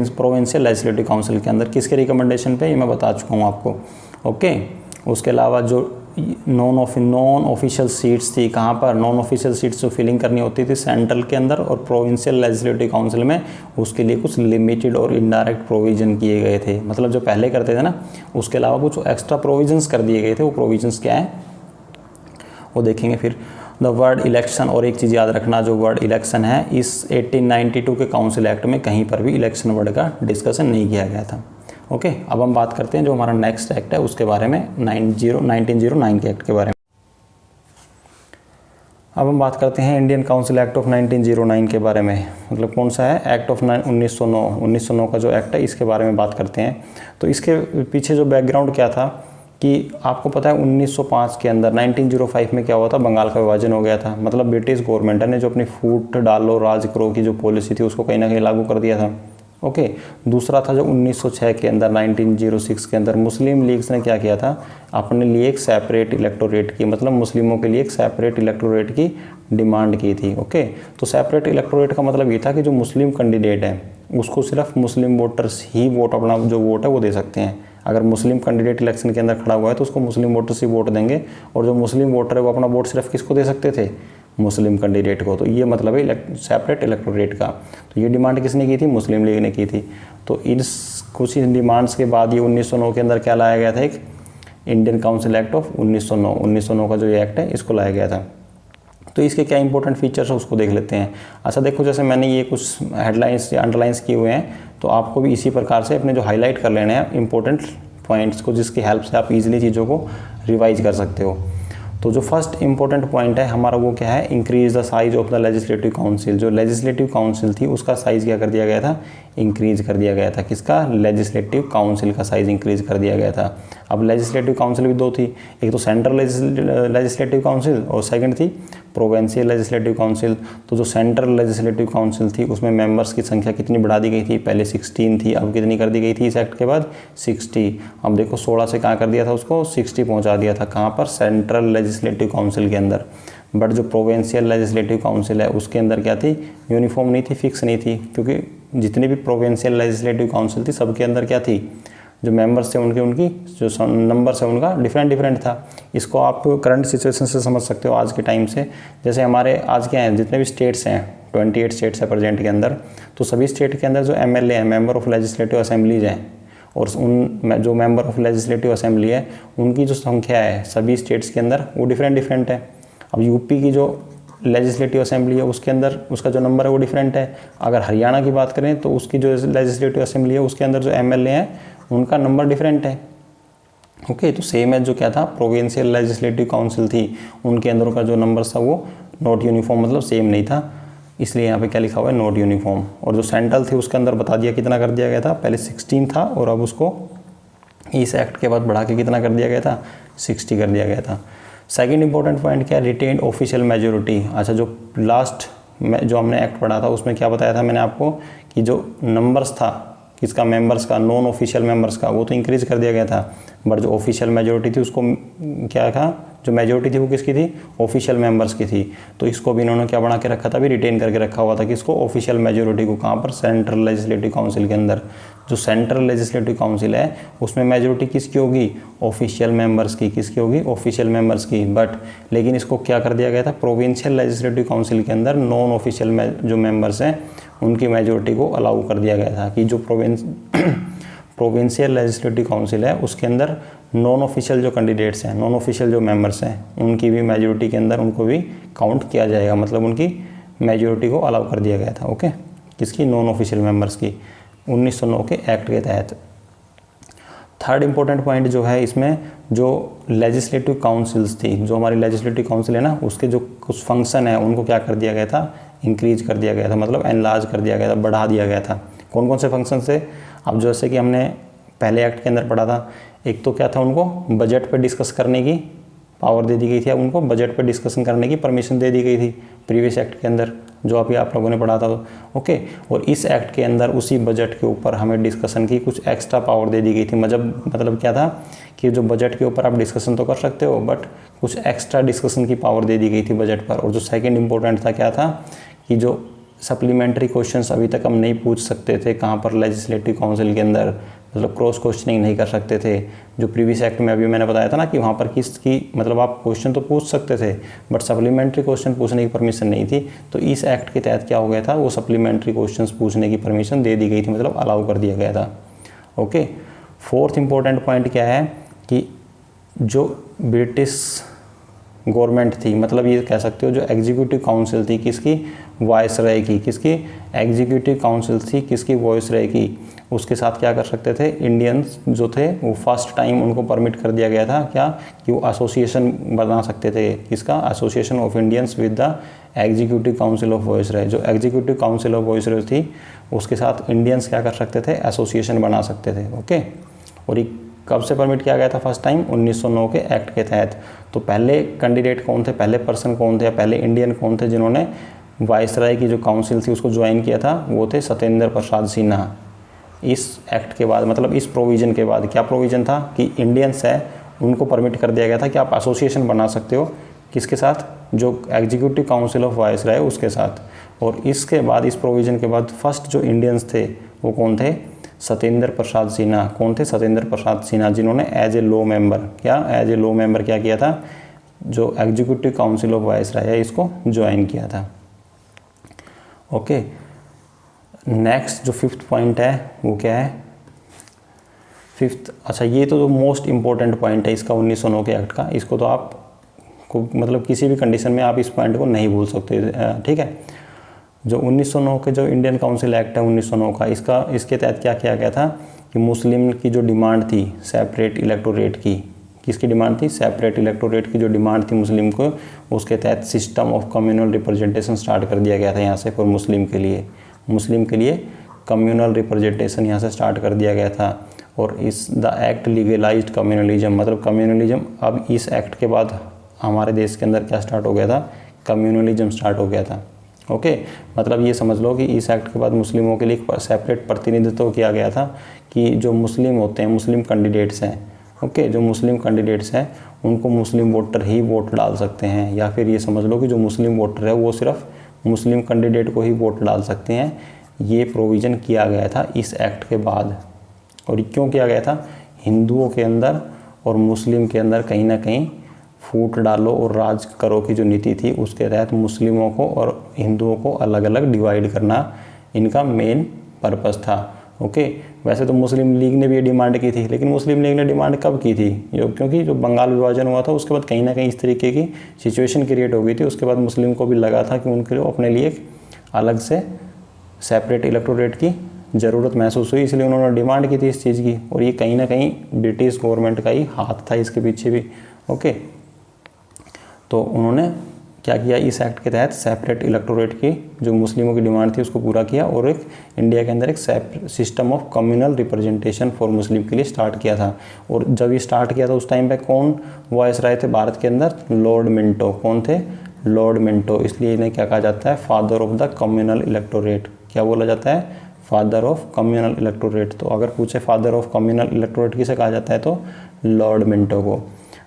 प्रोविंशियल लेजिस्लेटिव काउंसिल के अंदर किसके रिकमेंडेशन पे, ये मैं बता चुका हूँ आपको। ओके, उसके अलावा जो नॉन ऑफिशियल सीट्स थी, कहाँ पर, नॉन ऑफिशियल सीट्स जो फिलिंग करनी होती थी सेंट्रल के अंदर और प्रोविंशियल लेजिस्लेटिव काउंसिल में, उसके लिए कुछ लिमिटेड और इनडायरेक्ट प्रोविजन किए गए थे। मतलब जो पहले करते थे ना, उसके अलावा कुछ एक्स्ट्रा प्रोविजंस कर दिए गए थे। वो प्रोविजंस क्या है वो देखेंगे फिर। द वर्ड इलेक्शन, और एक चीज़ याद रखना, जो वर्ड इलेक्शन है इस 1892 के काउंसिल एक्ट में कहीं पर भी इलेक्शन वर्ड का डिस्कशन नहीं किया गया था। ओके, अब हम बात करते हैं जो हमारा नेक्स्ट एक्ट है उसके बारे में, 1909 के एक्ट के बारे में। अब हम बात करते हैं इंडियन काउंसिल एक्ट ऑफ 1909 के बारे में। मतलब कौन सा है, एक्ट ऑफ 1909 का जो एक्ट है इसके बारे में बात करते हैं। तो इसके पीछे जो बैकग्राउंड क्या था कि आपको पता है 1905 के अंदर 1905 में क्या हुआ था, बंगाल का विभाजन हो गया था। मतलब ब्रिटिश गवर्नमेंट ने जो अपनी फूट डालो राज करो की जो पॉलिसी थी उसको कहीं ना कहीं लागू कर दिया था। ओके, दूसरा था जो 1906 के अंदर 1906 के अंदर मुस्लिम लीग्स ने क्या किया था, अपने लिए एक सेपरेट इलेक्टोरेट की, मतलब मुस्लिमों के लिए एक सेपरेट इलेक्टोरेट की डिमांड की थी। ओके, तो सेपरेट इलेक्टोरेट का मतलब ये था कि जो मुस्लिम कैंडिडेट है उसको सिर्फ मुस्लिम वोटर्स ही वोट, अपना जो वोट है वो दे सकते हैं। अगर मुस्लिम कैंडिडेट इलेक्शन के अंदर खड़ा हुआ है तो उसको मुस्लिम वोटर्स ही वोट देंगे, और जो मुस्लिम वोटर है वो अपना वोट सिर्फ किसको दे सकते थे, मुस्लिम कैंडिडेट को। तो ये मतलब है सेपरेट इलेक्टोरेट का। तो ये डिमांड किसने की थी, मुस्लिम लीग ने की थी। तो इस कुछ डिमांड्स के बाद ये 1909 के अंदर क्या लाया गया था, एक इंडियन काउंसिल एक्ट ऑफ 1909 का जो ये एक्ट है इसको लाया गया था। तो इसके क्या इंपॉर्टेंट फीचर्स है उसको देख लेते हैं। अच्छा देखो, जैसे मैंने ये कुछ हेडलाइंस या अंडरलाइंस किए हुए हैं, तो आपको भी इसी प्रकार से अपने जो हाईलाइट कर लेने हैं इंपॉर्टेंट पॉइंट्स को, जिसकी हेल्प से आप इजीली चीज़ों को रिवाइज कर सकते हो। तो जो फर्स्ट इंपॉर्टेंट पॉइंट है हमारा वो क्या है, increase the size of the legislative council. जो लेजिस्लेटिव काउंसिल थी उसका साइज़ क्या कर दिया गया था, इंक्रीज कर दिया गया था। किसका, लेजिस्लेटिव काउंसिल का साइज़ इंक्रीज कर दिया गया था। अब लेजिस्लेटिव काउंसिल भी दो थी, एक तो सेंट्रल लेजिस्लेटिव काउंसिल और सेकंड थी प्रोविंशियल लेजिस्लेटिव काउंसिल। तो जो सेंट्रल लेजिस्लेटिव काउंसिल थी उसमें मेंबर्स की संख्या कितनी बढ़ा दी गई थी, पहले 16 थी, अब कितनी कर दी गई थी इस एक्ट के बाद, 60। अब देखो 16 से कहाँ कर दिया था, उसको 60 पहुँचा दिया था। कहाँ पर, सेंट्रल लेजिस्लेटिव काउंसिल के अंदर। बट जो प्रोविंशियल लेजिस्लेटिव काउंसिल है उसके अंदर क्या थी, यूनिफॉर्म नहीं थी, फिक्स नहीं थी, क्योंकि जितनी भी प्रोविंशियल लेजिस्लेटिव काउंसिल थी सबके अंदर क्या थी, जो मेंबर्स थे उनकी जो नंबर्स है उनका डिफरेंट था। इसको आप करंट सिचुएशन से समझ सकते हो आज के टाइम से। जैसे हमारे आज क्या हैं, जितने भी स्टेट्स हैं 28 स्टेट्स है प्रेजेंट के अंदर, तो सभी स्टेट के अंदर जो MLA हैं, मेंबर ऑफ लेजिस्लेटिव असेंबलीज हैं, और उन जो मेंबर ऑफ लेजिस्लेटिव असेंबली है उनकी जो संख्या है सभी स्टेट्स के अंदर वो डिफरेंट है। अब यूपी की जो लेजिस्लेटिव असेंबली है उसके अंदर उसका जो नंबर है वो डिफरेंट है। अगर हरियाणा की बात करें तो उसकी जो लेजिस्लेटिव असेंबली है उसके अंदर जो MLA हैं उनका नंबर डिफरेंट है। ओके, तो सेम है जो क्या था, प्रोविंशियल लेजिस्लेटिव काउंसिल थी उनके अंदर का जो नंबर था वो नॉट यूनिफॉर्म, मतलब सेम नहीं था, इसलिए यहाँ पे क्या लिखा हुआ है, नॉट यूनिफॉर्म। और जो सेंट्रल थी उसके अंदर बता दिया कितना कर दिया गया था, पहले 16 था और अब उसको इस एक्ट के बाद बढ़ा के कितना कर दिया गया था, 60 कर दिया गया था। सेकंड इंपॉर्टेंट पॉइंट क्या है, रिटेन्ड ऑफिशियल मेजोरिटी। अच्छा, जो लास्ट जो हमने एक्ट पढ़ा था उसमें क्या बताया था मैंने आपको कि जो नंबर्स था किसका, मेंबर्स का, नॉन ऑफिशियल मेंबर्स का, वो तो इंक्रीज कर दिया गया था, बट जो ऑफिशियल मेजोरिटी थी उसको क्या था, जो मेजोरिटी थी वो किसकी थी, ऑफिशियल मेंबर्स की थी। तो इसको भी इन्होंने क्या बना के रखा था, भी रिटेन करके रखा हुआ था कि इसको ऑफिशियल मेजोरिटी को, कहाँ पर, सेंट्रल लेजिस्लेटिव काउंसिल के अंदर। जो सेंट्रल लेजिस्लेटिव काउंसिल है उसमें मेजोरिटी किसकी होगी, ऑफिशियल मेंबर्स की, किसकी होगी, ऑफिशियल मेंबर्स की। बट लेकिन इसको क्या कर दिया गया था, प्रोविंशियल लेजिस्लेटिव काउंसिल के अंदर नॉन ऑफिशियल जो मेंबर्स हैं उनकी मेजोरिटी को अलाउ कर दिया गया था कि जो प्रोविंशियल लेजिस्लेटिव काउंसिल है उसके अंदर नॉन ऑफिशियल जो कैंडिडेट्स हैं, नॉन ऑफिशियल जो मेंबर्स हैं उनकी भी मेजोरिटी के अंदर उनको भी काउंट किया जाएगा, मतलब उनकी मेजोरिटी को अलाउ कर दिया गया था। ओके, किसकी, नॉन ऑफिशियल मेंबर्स की, 1909 के एक्ट के तहत। थर्ड इंपॉर्टेंट पॉइंट जो है इसमें, जो लेजिस्लेटिव काउंसिल्स थी, जो हमारी लेजिस्लेटिव काउंसिल है ना, उसके जो कुछ फंक्शन है उनको क्या कर दिया गया था, इंक्रीज कर दिया गया था, मतलब एनलार्ज कर दिया गया था, बढ़ा दिया गया था। कौन कौन से फंक्शन थे, अब जैसे कि हमने पहले एक्ट के अंदर पढ़ा था, एक तो क्या था, उनको बजट पे डिस्कस करने की पावर दे दी गई थी, अब उनको बजट पे डिस्कशन करने की परमिशन दे दी गई थी प्रीवियस एक्ट के अंदर, जो अभी आप लोगों ने पढ़ा था। ओके, और इस एक्ट के अंदर उसी बजट के ऊपर हमें डिस्कशन की कुछ एक्स्ट्रा पावर दे दी गई थी। मतलब क्या था कि जो बजट के ऊपर आप डिस्कशन तो कर सकते हो, बट कुछ एक्स्ट्रा डिस्कशन की पावर दे दी गई थी बजट पर। और जो सेकेंड इंपॉर्टेंट था क्या था कि जो सप्लीमेंट्री क्वेश्चंस अभी तक हम नहीं पूछ सकते थे कहाँ पर, लेजिस्लेटिव काउंसिल के अंदर, मतलब क्रॉस क्वेश्चनिंग नहीं कर सकते थे। जो प्रीवियस एक्ट में अभी मैंने बताया था ना कि वहाँ पर किसकी, मतलब आप क्वेश्चन तो पूछ सकते थे बट सप्लीमेंट्री क्वेश्चन पूछने की परमिशन नहीं थी। तो इस एक्ट के तहत क्या हो गया था, वो सप्लीमेंट्री क्वेश्चंस पूछने की परमिशन दे दी गई थी, मतलब अलाउ कर दिया गया था। ओके, फोर्थ इंपॉर्टेंट पॉइंट क्या है कि जो ब्रिटिश गवर्नमेंट थी, मतलब ये कह सकते हो जो एग्जीक्यूटिव काउंसिल थी किसकी, वायसराय की, किसकी, एग्जीक्यूटिव काउंसिल थी किसकी, वायसराय की, उसके साथ क्या कर सकते थे, इंडियंस जो थे वो फर्स्ट टाइम उनको परमिट कर दिया गया था क्या, कि वो एसोसिएशन बना सकते थे, किसका, association of Indians with the executive council of viceroy. जो एग्जीक्यूटिव काउंसिल ऑफ वायसराय थी उसके साथ इंडियंस क्या कर सकते थे, एसोसिएशन बना सकते थे। ओके, और ये कब से परमिट किया गया था, फर्स्ट टाइम 1909 के एक्ट के तहत। तो पहले कैंडिडेट कौन थे, पहले पर्सन कौन थे, या पहले इंडियन कौन थे जिन्होंने वायसराय की जो काउंसिल थी उसको ज्वाइन किया था, वो थे सत्येंद्र प्रसाद सिन्हा। इस एक्ट के बाद, मतलब इस प्रोविज़न के बाद, क्या प्रोविज़न था कि इंडियंस है उनको परमिट कर दिया गया था कि आप एसोसिएशन बना सकते हो, किसके साथ, जो एग्जीक्यूटिव काउंसिल ऑफ वायसराय उसके साथ। और इसके बाद, इस प्रोविज़न के बाद फर्स्ट जो इंडियंस थे वो कौन थे, सत्येंद्र प्रसाद सिन्हा। कौन थे, सत्येंद्र प्रसाद सिन्हा, जिन्होंने एज ए लॉ मेंबर क्या किया था, जो एग्जीक्यूटिव काउंसिल ऑफ वायसराय है इसको ज्वाइन किया था। ओके, नेक्स्ट जो फिफ्थ पॉइंट है वो क्या है, फिफ्थ, अच्छा ये तो जो मोस्ट इम्पोर्टेंट पॉइंट है इसका 1909 के एक्ट का, इसको तो आप को मतलब किसी भी कंडीशन में आप इस पॉइंट को नहीं भूल सकते, ठीक है। जो 1909 के जो इंडियन काउंसिल एक्ट है 1909 का, इसके तहत क्या किया गया था कि मुस्लिम की जो डिमांड थी सेपरेट इलेक्टोरेट की, किसकी डिमांड थी, सेपरेट इलेक्टोरेट की जो डिमांड थी मुस्लिम को, उसके तहत system of communal representation start कर दिया गया था यहाँ से फॉर मुस्लिम के लिए कम्युनल रिप्रेजेंटेशन यहाँ से स्टार्ट कर दिया गया था। और इस द एक्ट लीगलाइज्ड कम्युनलिज्म, मतलब कम्युनलिज्म अब इस एक्ट के बाद हमारे देश के अंदर क्या स्टार्ट हो गया था, कम्युनलिज्म स्टार्ट हो गया था। ओके, मतलब ये समझ लो कि इस एक्ट के बाद मुस्लिमों के लिए सेपरेट प्रतिनिधित्व किया गया था कि जो मुस्लिम होते हैं, मुस्लिम कैंडिडेट्स हैं, ओके, जो मुस्लिम कैंडिडेट्स हैं उनको मुस्लिम वोटर ही वोट डाल सकते हैं, या फिर ये समझ लो कि जो मुस्लिम वोटर है वो सिर्फ मुस्लिम कैंडिडेट को ही वोट डाल सकते हैं। ये प्रोविज़न किया गया था इस एक्ट के बाद। और क्यों किया गया था? हिंदुओं के अंदर और मुस्लिम के अंदर कहीं ना कहीं फूट डालो और राज करो की जो नीति थी, उसके तहत मुस्लिमों को और हिंदुओं को अलग अलग डिवाइड करना इनका मेन पर्पस था। ओके, वैसे तो मुस्लिम लीग ने भी ये डिमांड की थी, लेकिन मुस्लिम लीग ने डिमांड कब की थी? क्योंकि जो बंगाल विभाजन हुआ था उसके बाद कहीं ना कहीं इस तरीके की सिचुएशन क्रिएट हो गई थी। उसके बाद मुस्लिम को भी लगा था कि उनके अपने लिए अलग से सेपरेट इलेक्टोरेट की ज़रूरत महसूस हुई, इसलिए उन्होंने डिमांड की थी इस चीज़ की। और ये कहीं ना कहीं ब्रिटिश गवर्नमेंट का ही हाथ था इसके पीछे भी। ओके, तो उन्होंने क्या किया, इस एक्ट के तहत सेपरेट इलेक्टोरेट की जो मुस्लिमों की डिमांड थी उसको पूरा किया, और एक इंडिया के अंदर एक system of communal representation for Muslim के लिए स्टार्ट किया था। और जब ये स्टार्ट किया था उस टाइम पे कौन वायसराय थे भारत के अंदर? Lord Minto. कौन थे? Lord Minto. इसलिए इन्हें क्या कहा जाता है? Father of the communal electorate. क्या बोला जाता है? Father of communal electorate. तो अगर पूछे फादर ऑफ कम्युनल इलेक्टोरेट किसे कहा जाता है, तो लॉर्ड मिंटो को।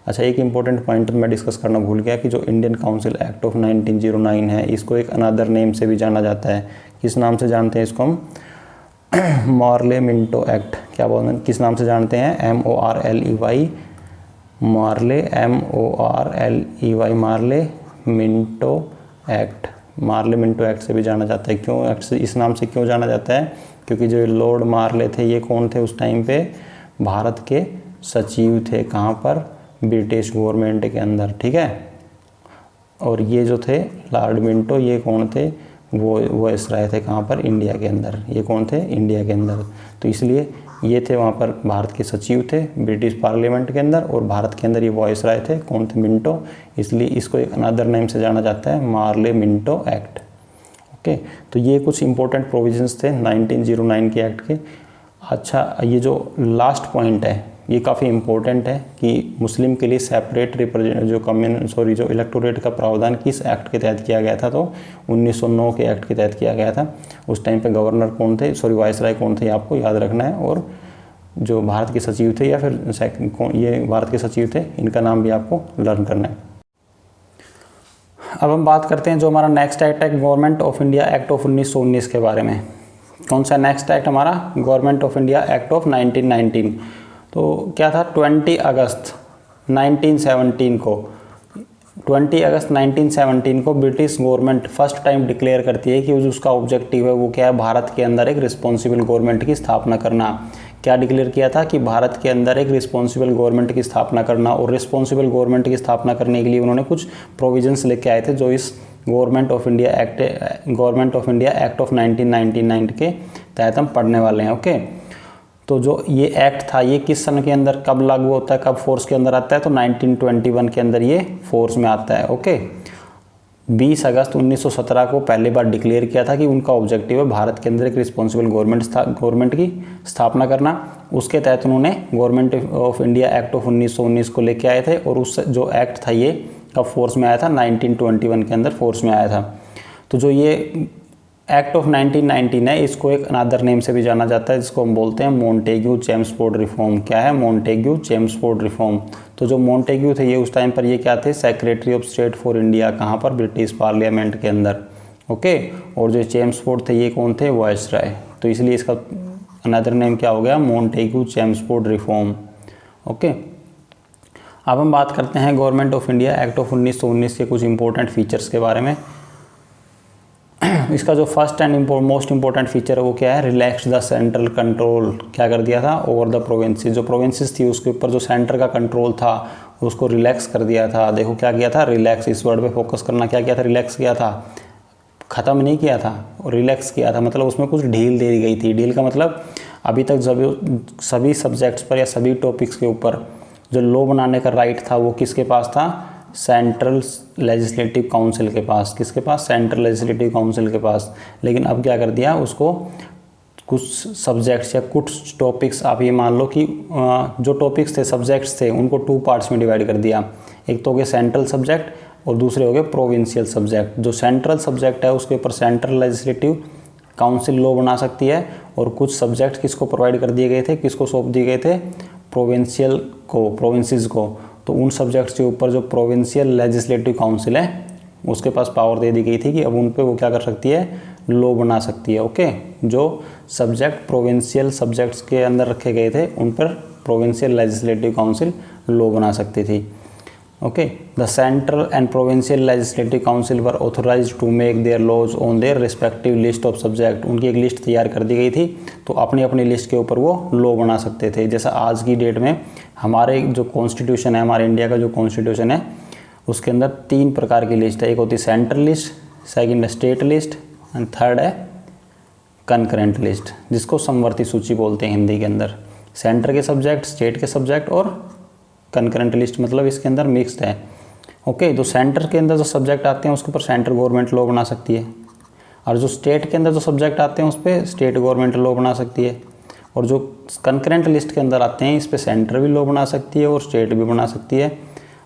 अच्छा, एक इंपॉर्टेंट पॉइंट मैं डिस्कस करना भूल गया कि जो इंडियन काउंसिल एक्ट ऑफ 1909 है, इसको एक अनदर नेम से भी जाना जाता है। किस नाम से जानते हैं इसको हम? Morley Minto act. क्या बोलते हैं, किस नाम से जानते हैं? MORLEY, Morley, MORLEY, Morley Minto act. Morley Minto act से भी जाना जाता है। क्यों एक्ट से, इस नाम से क्यों जाना जाता है? क्योंकि जो लॉर्ड मार्ले थे ये कौन थे उस टाइम पे? भारत के सचिव थे। कहाँ पर? ब्रिटिश गवर्नमेंट के अंदर। ठीक है, और ये जो थे लॉर्ड मिंटो, ये कौन थे? वो वायसराय थे। कहाँ पर? इंडिया के अंदर। ये कौन थे? इंडिया के अंदर। तो इसलिए ये थे वहाँ पर भारत के सचिव थे ब्रिटिश पार्लियामेंट के अंदर, और भारत के अंदर ये वायसराय थे। कौन थे? मिंटो। इसलिए इसको एक अनदर नेम से जाना जाता है, मार्ले मिंटो एक्ट। ओके, तो ये कुछ इंपॉर्टेंट प्रोविजंस थे 1909 के एक्ट के। अच्छा, ये जो लास्ट पॉइंट है ये काफ़ी इंपॉर्टेंट है कि मुस्लिम के लिए सेपरेट जो इलेक्टोरेट का प्रावधान किस एक्ट के तहत किया गया था, तो 1909 के एक्ट के तहत किया गया था। उस टाइम पे गवर्नर कौन थे, वायसराय कौन थे, आपको याद रखना है। और जो भारत के सचिव थे, या फिर ये भारत के सचिव थे, इनका नाम भी आपको लर्न करना है। अब हम बात करते हैं जो हमारा नेक्स्ट एक्ट है, government of India act of 1919 के बारे में। कौन सा नेक्स्ट एक्ट हमारा? Government of India act of 1919। तो क्या था? 20 अगस्त 1917 को 20 अगस्त 1917 को British government first time declare करती है कि उसका ऑब्जेक्टिव है वो क्या है? भारत के अंदर एक रिस्पॉन्सिबल गवर्नमेंट की स्थापना करना। क्या डिक्लेयर किया था? कि भारत के अंदर एक रिस्पॉन्सिबल गवर्नमेंट की स्थापना करना। और रिस्पॉन्सिबल गवर्नमेंट की स्थापना करने के लिए उन्होंने कुछ प्रोविजंस लेके आए थे जो इस government of India act of 1999 के तहत हम पढ़ने वाले हैं। ओके, तो जो ये एक्ट था ये किस सन के अंदर कब लागू होता है, कब फोर्स के अंदर आता है? तो 1921 के अंदर ये फोर्स में आता है। ओके, 20 अगस्त 1917 को पहली बार डिक्लेयर किया था कि उनका ऑब्जेक्टिव है भारत के अंदर एक रिस्पॉन्सिबल गवर्नमेंट की स्थापना करना। उसके तहत उन्होंने government of India act of 1919 को लेके आए थे, और उस जो एक्ट था ये कब फोर्स में आया था? 1921 के अंदर फोर्स में आया था। तो जो ये एक्ट ऑफ 1919 है, इसको एक अनदर नेम से भी जाना जाता है, जिसको हम बोलते हैं मॉन्टेग्यू चेम्सफोर्ड रिफॉर्म। क्या है? Montagu Chelmsford reform. तो जो मॉन्टेग्यू थे ये उस टाइम पर ये क्या थे? Secretary of state for India. कहाँ पर? ब्रिटिश पार्लियामेंट के अंदर। ओके, और जो चेम्सफोर्ड थे ये कौन थे? वायसराय। तो इसलिए इसका अनदर नेम क्या हो गया? Montagu Chelmsford reform. ओके, अब हम बात करते हैं government of India act of 1919 के कुछ इंपॉर्टेंट फीचर्स के बारे में। इसका जो first and most important feature है वो क्या है? Relax the central control. क्या कर दिया था? Over the provinces. जो प्रोविंसेस थी उसके ऊपर जो सेंटर का कंट्रोल था उसको रिलैक्स कर दिया था। देखो क्या किया था? रिलैक्स। इस वर्ड पे फोकस करना। क्या किया था? रिलैक्स किया था, ख़त्म नहीं किया था, रिलैक्स किया था। मतलब उसमें कुछ ढील दे दी गई थी। ढील का मतलब अभी तक सभी सब्जेक्ट्स पर या सभी टॉपिक्स के ऊपर जो लॉ बनाने का राइट था वो किसके पास था? सेंट्रल लेजिस्लेटिव काउंसिल के पास। किसके पास? सेंट्रल लेजिस्लेटिव काउंसिल के पास। लेकिन अब क्या कर दिया? उसको कुछ सब्जेक्ट्स या कुछ टॉपिक्स, आप ये मान लो कि जो टॉपिक्स थे, सब्जेक्ट्स थे, उनको 2 पार्ट्स में डिवाइड कर दिया। एक तो हो गए सेंट्रल सब्जेक्ट और दूसरे हो गए प्रोविंशियल सब्जेक्ट। जो सेंट्रल सब्जेक्ट है उसके ऊपर सेंट्रल लेजिस्लेटिव काउंसिल लॉ बना सकती है, और कुछ सब्जेक्ट किसको प्रोवाइड कर दिए गए थे, किसको सौंप दिए गए थे? प्रोविंशियल को, प्रोविंसेस को। तो उन सब्जेक्ट्स के ऊपर जो प्रोविंशियल लेजिस्लेटिव काउंसिल है उसके पास पावर दे दी गई थी कि अब उन पे वो क्या कर सकती है, लॉ बना सकती है। ओके, जो सब्जेक्ट प्रोविंशियल सब्जेक्ट्स के अंदर रखे गए थे उन पर प्रोविंशियल लेजिस्लेटिव काउंसिल लॉ बना सकती थी। Okay, the central and provincial legislative council were authorised to make their laws on their respective list of subject. उनकी एक लिस्ट तैयार कर दी गई थी, तो अपनी अपनी लिस्ट के ऊपर वो लॉ बना सकते थे। जैसा आज की डेट में हमारे जो कॉन्स्टिट्यूशन है, हमारे इंडिया का जो कॉन्स्टिट्यूशन है, उसके अंदर 3 प्रकार की लिस्ट है। एक होती है सेंट्रल लिस्ट, सेकंड है स्टेट लिस्ट एंड थर्ड है कंकरेंट लिस्ट, जिसको समवर्ती सूची बोलते हैं हिंदी के अंदर। सेंटर के सब्जेक्ट, स्टेट के सब्जेक्ट और कंकरेंट लिस्ट मतलब इसके अंदर मिक्स्ड है। ओके, तो सेंटर के अंदर जो सब्जेक्ट आते हैं उसके ऊपर सेंट्रल गवर्नमेंट लॉ बना सकती है, और जो स्टेट के अंदर जो सब्जेक्ट आते हैं उस पर स्टेट गवर्नमेंट लॉ बना सकती है, और जो कंकरेंट लिस्ट के अंदर आते हैं इस पर सेंटर भी लॉ बना सकती है और स्टेट भी बना सकती है।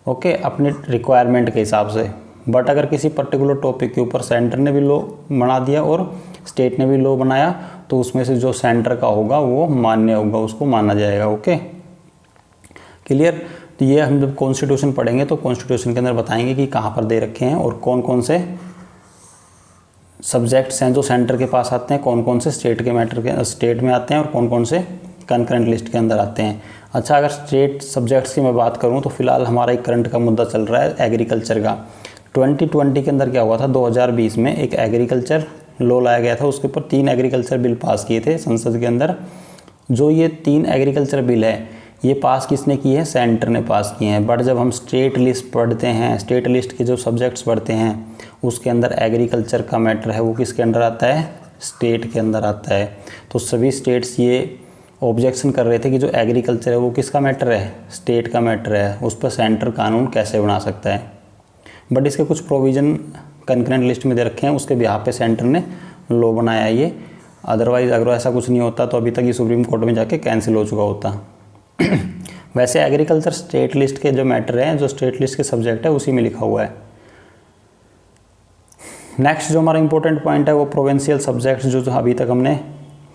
ओके, अपने रिक्वायरमेंट के हिसाब से। बट अगर किसी पर्टिकुलर टॉपिक के ऊपर सेंटर ने भी लॉ बना दिया और स्टेट ने भी लॉ बनाया, तो उसमें से जो सेंटर का होगा वो मान्य होगा, उसको माना जाएगा। Okay, clear. तो ये हम जब कॉन्स्टिट्यूशन पढ़ेंगे तो कॉन्स्टिट्यूशन के अंदर बताएंगे कि कहाँ पर दे रखे हैं और कौन कौन से सब्जेक्ट्स हैं जो सेंटर के पास आते हैं, कौन कौन से स्टेट में आते हैं और कौन कौन से कंकरेंट लिस्ट के अंदर आते हैं। अच्छा, अगर स्टेट सब्जेक्ट्स की मैं बात करूं तो फिलहाल हमारा एक करंट का मुद्दा चल रहा है एग्रीकल्चर का। 2020 के अंदर क्या हुआ था, 2020 में एक एग्रीकल्चर लॉ लाया गया था, उसके ऊपर 3 एग्रीकल्चर बिल पास किए थे संसद के अंदर। जो ये 3 एग्रीकल्चर बिल है ये पास किसने किए हैं, सेंटर ने पास किए हैं। बट जब हम स्टेट लिस्ट पढ़ते हैं, स्टेट लिस्ट के जो सब्जेक्ट्स पढ़ते हैं उसके अंदर एग्रीकल्चर का मैटर है वो किसके अंदर आता है, स्टेट के अंदर आता है। तो सभी स्टेट्स ये ऑब्जेक्शन कर रहे थे कि जो एग्रीकल्चर है वो किसका मैटर है, स्टेट का मैटर है, उस पर सेंटर कानून कैसे बना सकता है। बट इसके कुछ प्रोविज़न कंकरेंट लिस्ट में दे रखे हैं, उसके बिहाफ पे सेंटर ने लॉ बनाया है ये। अदरवाइज़ अगर ऐसा कुछ नहीं होता तो अभी तक ये सुप्रीम कोर्ट में जाके कैंसिल हो चुका होता। वैसे एग्रीकल्चर स्टेट लिस्ट के जो मैटर हैं, जो स्टेट लिस्ट के सब्जेक्ट है उसी में लिखा हुआ है। नेक्स्ट जो हमारा इंपॉर्टेंट पॉइंट है वो प्रोविंशियल सब्जेक्ट्स जो अभी तक हमने